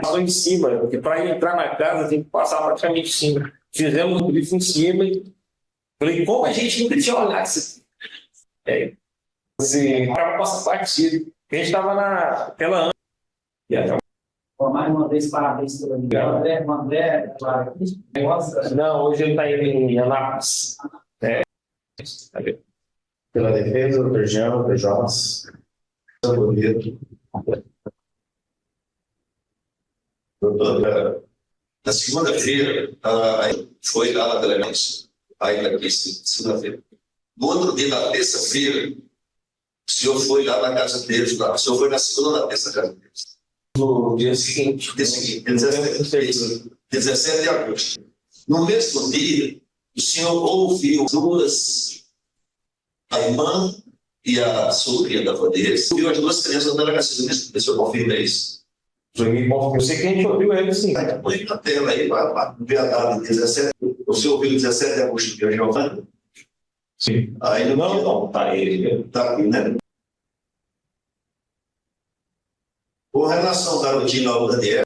Passou em cima, porque para entrar na casa tem que passar praticamente em cima. Fizemos um grifo em cima e falei, como a gente nunca tinha olhado isso? Assim, para passar partido. A gente estava naquela mais uma vez, parabéns pelo André, Não, hoje ele está em Anápolis. Pela defesa, doutor Jean, doutor Jonas. Doutor, na segunda-feira, foi lá na delegacia, aí na segunda-feira. No outro dia, na terça-feira, o senhor foi lá na casa deles, o senhor foi na segunda ou na terça casa deles? No dia seguinte. 17 de agosto. No mesmo dia, o senhor ouviu a irmã e a sobrinha da Vanessa, ouviu as 2 crianças da delegacia. O senhor confirma isso? Eu sei que a gente ouviu ele, sim. Põe na tela aí, para ver a data de 17. O senhor ouviu 17 de agosto de Giovanni? Sim. Aí não, tá ele. Tá aqui, né? Com relação ao garotinho ao Daniel,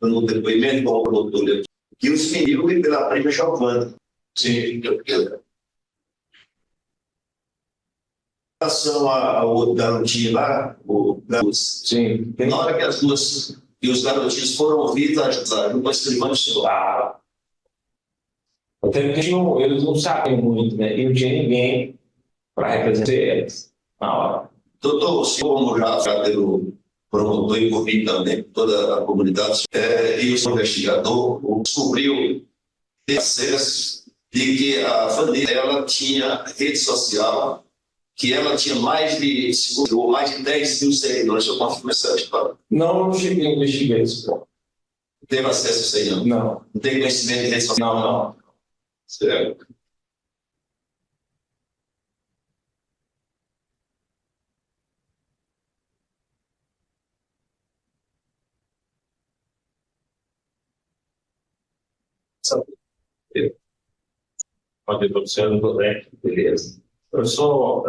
no depoimento com o doutor, que os feriu pela prima Giovanni. Sim. Em relação ao outro garotinho lá, o garoto. Sim. Na hora que as duas e os garotinhos foram ouvidos, a dupla escrivã do senhor. Até porque eles não sabem muito, né? E não tinha ninguém para representar eles na hora. Doutor, o senhor, como já pelo promotor e por mim também, toda a comunidade, e o seu investigador, descobriu acesso de que a família dela tinha rede social, que ela tinha mais de 10 mil seguidores. Eu confirmo essa história. Não cheguei a investigar isso. Não teve acesso a isso aí, não? Não. Não tem conhecimento de rede social? Não. Certo. Pode ter Luciano, tudo bem? Beleza. Professor,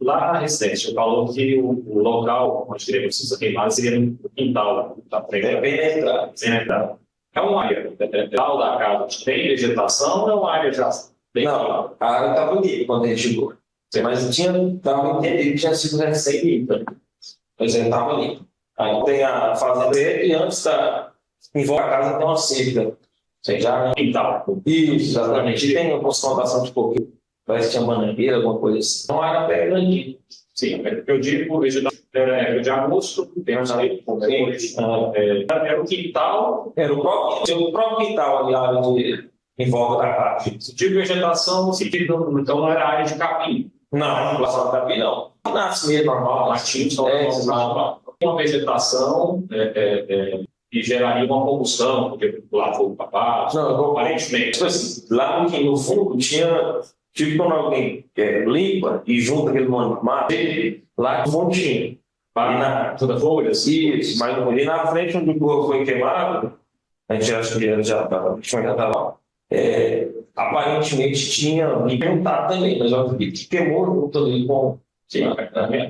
lá na residência, você falou que o local onde teremos essas queimadas seria no quintal da frente. É bem na entrada. É uma área dentro da casa que tem vegetação ou é uma área já bem... Não, a área estava limpa quando a gente chegou. Mas estava entendido que tinha sido recém-limpa. Mas ele estava limpo. Aí tem a fazenda e antes em volta da casa tem uma cerca. Você já quintal. Isso, exatamente. E tem uma plantação de coqueiro. Parece que tinha bananeira, alguma coisa assim. Então era pé grandinho. Sim, eu digo vegetação de agosto, tem um era o quintal. Era o próprio quintal ali, a área em volta da casa. Se digo vegetação, então não era área de capim. Não, plantação de capim não. Nasce mesmo normal. Matinho, só uma vegetação que geraria uma combustão, porque lá foi o papai. Não, aparentemente. Tipo assim, lá no fundo tinha, tipo quando alguém limpa e junta aquele mato, lá no fundo tinha. Toda folhas? Isso, mas ali na frente onde o corpo foi queimado, a gente acha que já estava. Aparentemente tinha, e perguntado também, mas eu acredito que queimou junto ali com. Sim,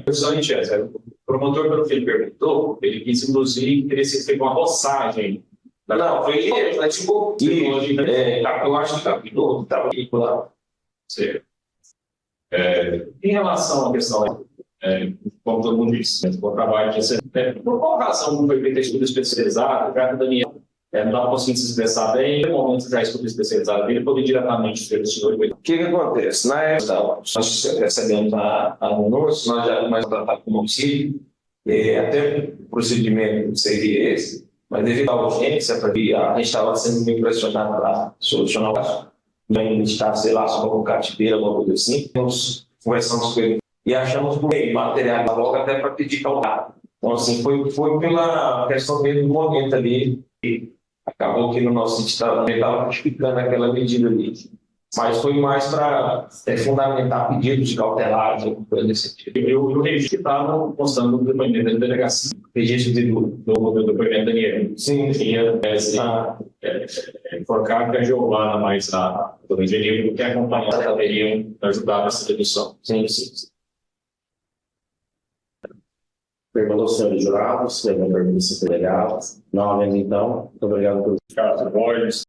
justamente essa. O promotor, pelo que ele perguntou, ele quis induzir que teria sido feita uma roçagem. Não, foi ele, tipo, eu acho que capinou, estava aqui lá. Certo. Em relação à questão, como todo mundo disse, o trabalho de por qual razão não foi feito estudo especializado? Já que o Daniel não estava conseguindo se expressar bem, no momento já estudo especializado dele, poder diretamente ser o senhor. O que acontece? Na época, nós recebemos a anúncio, nós já tratamos como auxílio, até o procedimento seria esse, mas devido à urgência, porque a gente estava sendo muito pressionado para solucionar o caso, a gente estava, sei lá, só com cativeira, alguma coisa assim, nós conversamos com ele e achamos por meio material da logo até para pedir calcado. Então, assim, foi pela questão mesmo do momento ali, e acabou que no nosso sítio estava justificando aquela medida ali. Mas foi mais para fundamentar pedidos de cautelares, alguma coisa desse tipo. E o registro estava constando do depoimento da delegacia. Registro do depoimento da Daniel. Sim. Tinha enforcado que a Giovana, mas a do engenheiro que acompanhava poderiam ajudar nessa dedução. Sim. Pergunta aos senhores jurados, se alguma pergunta se foi legal. Não havendo, então, muito obrigado por. Carlos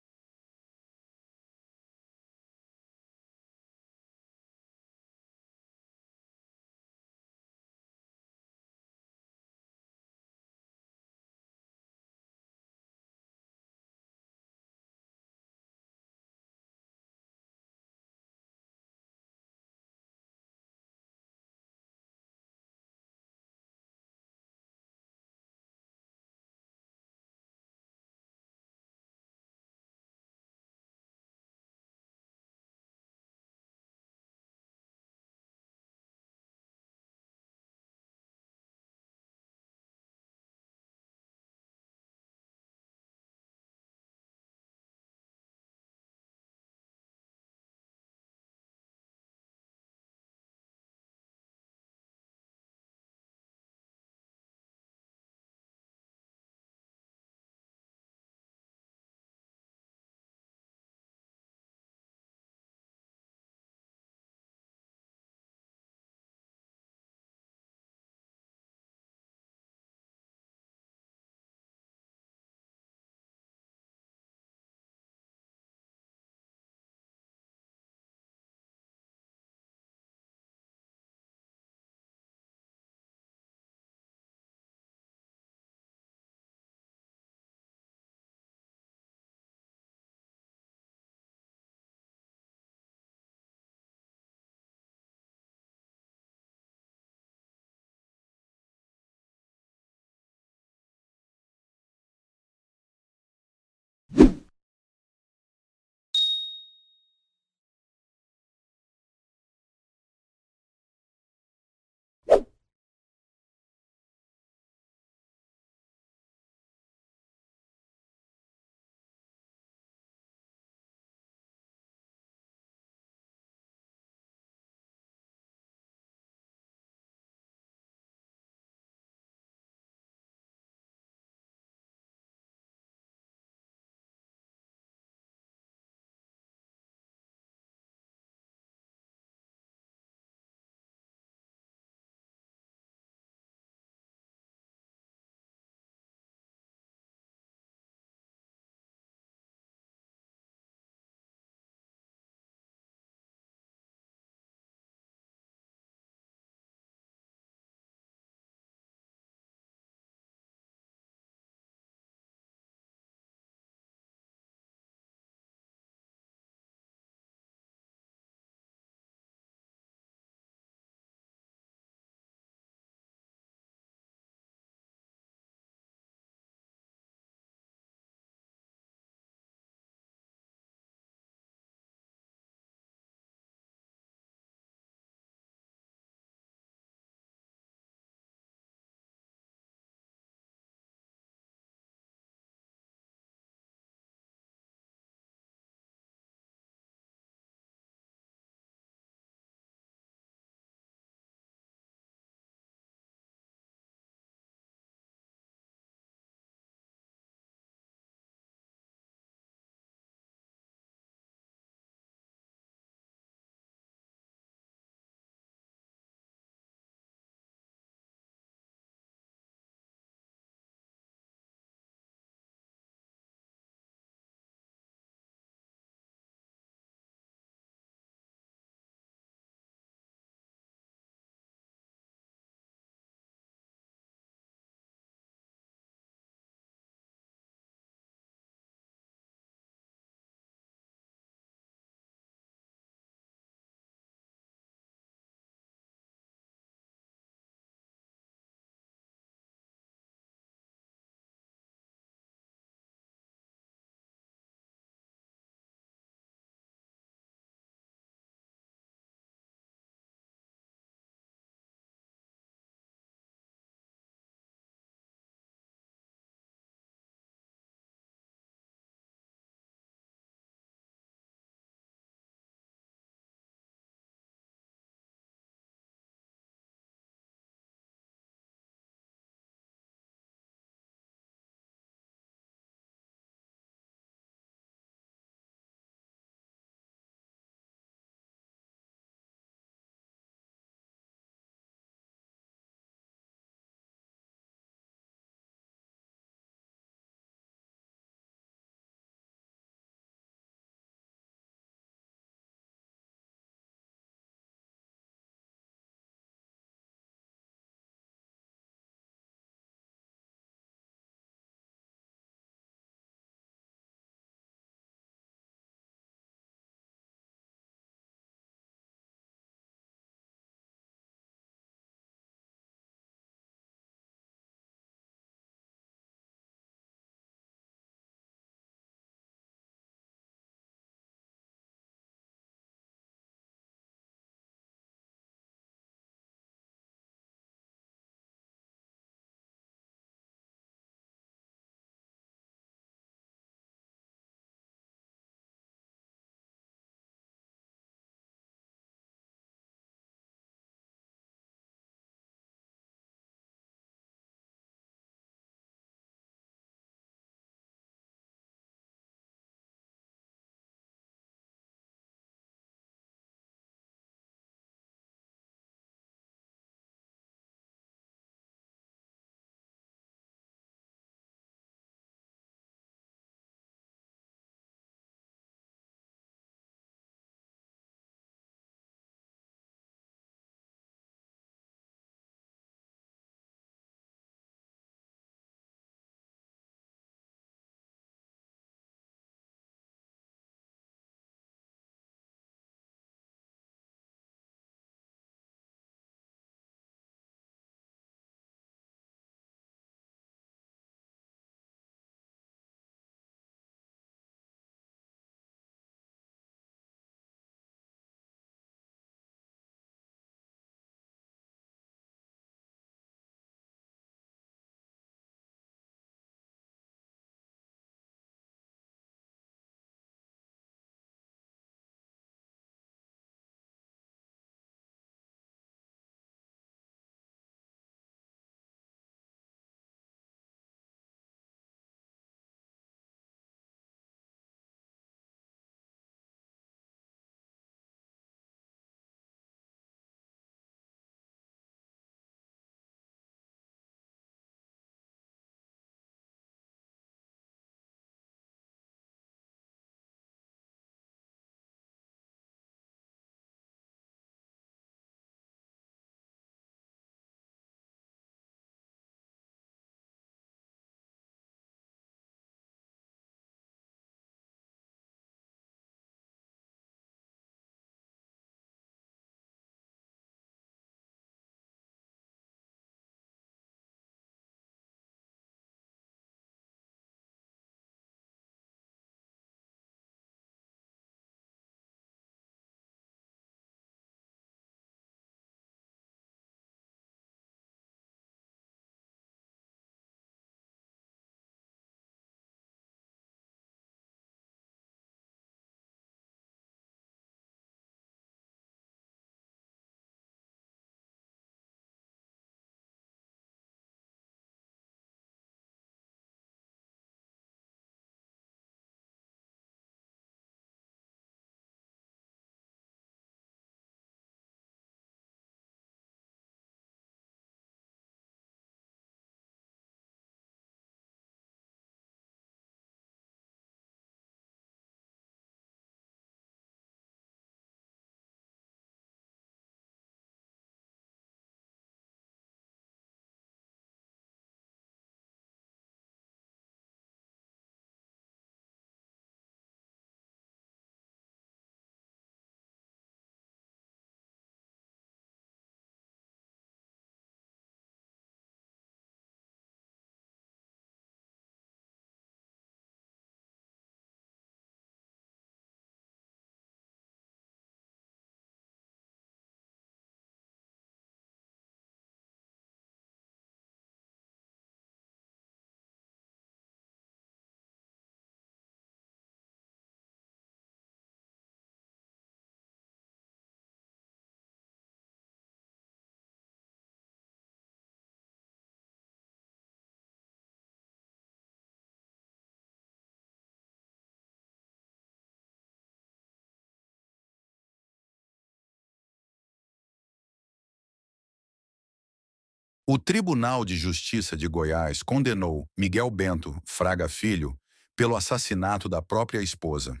O Tribunal de Justiça de Goiás condenou Miguel Bento Fraga Filho pelo assassinato da própria esposa.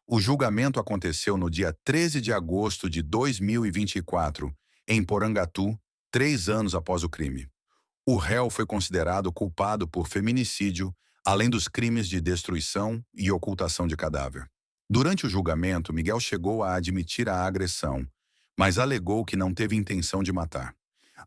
O julgamento aconteceu no dia 13 de agosto de 2024, em Porangatu, 3 anos após o crime. O réu foi considerado culpado por feminicídio, além dos crimes de destruição e ocultação de cadáver. Durante o julgamento, Miguel chegou a admitir a agressão, mas alegou que não teve intenção de matar.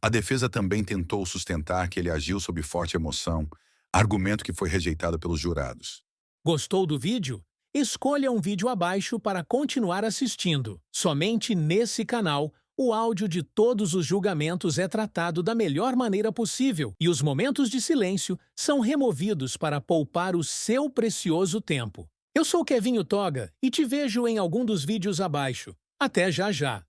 A defesa também tentou sustentar que ele agiu sob forte emoção, argumento que foi rejeitado pelos jurados. Gostou do vídeo? Escolha um vídeo abaixo para continuar assistindo. Somente nesse canal, o áudio de todos os julgamentos é tratado da melhor maneira possível e os momentos de silêncio são removidos para poupar o seu precioso tempo. Eu sou Kevinho Toga e te vejo em algum dos vídeos abaixo. Até já já!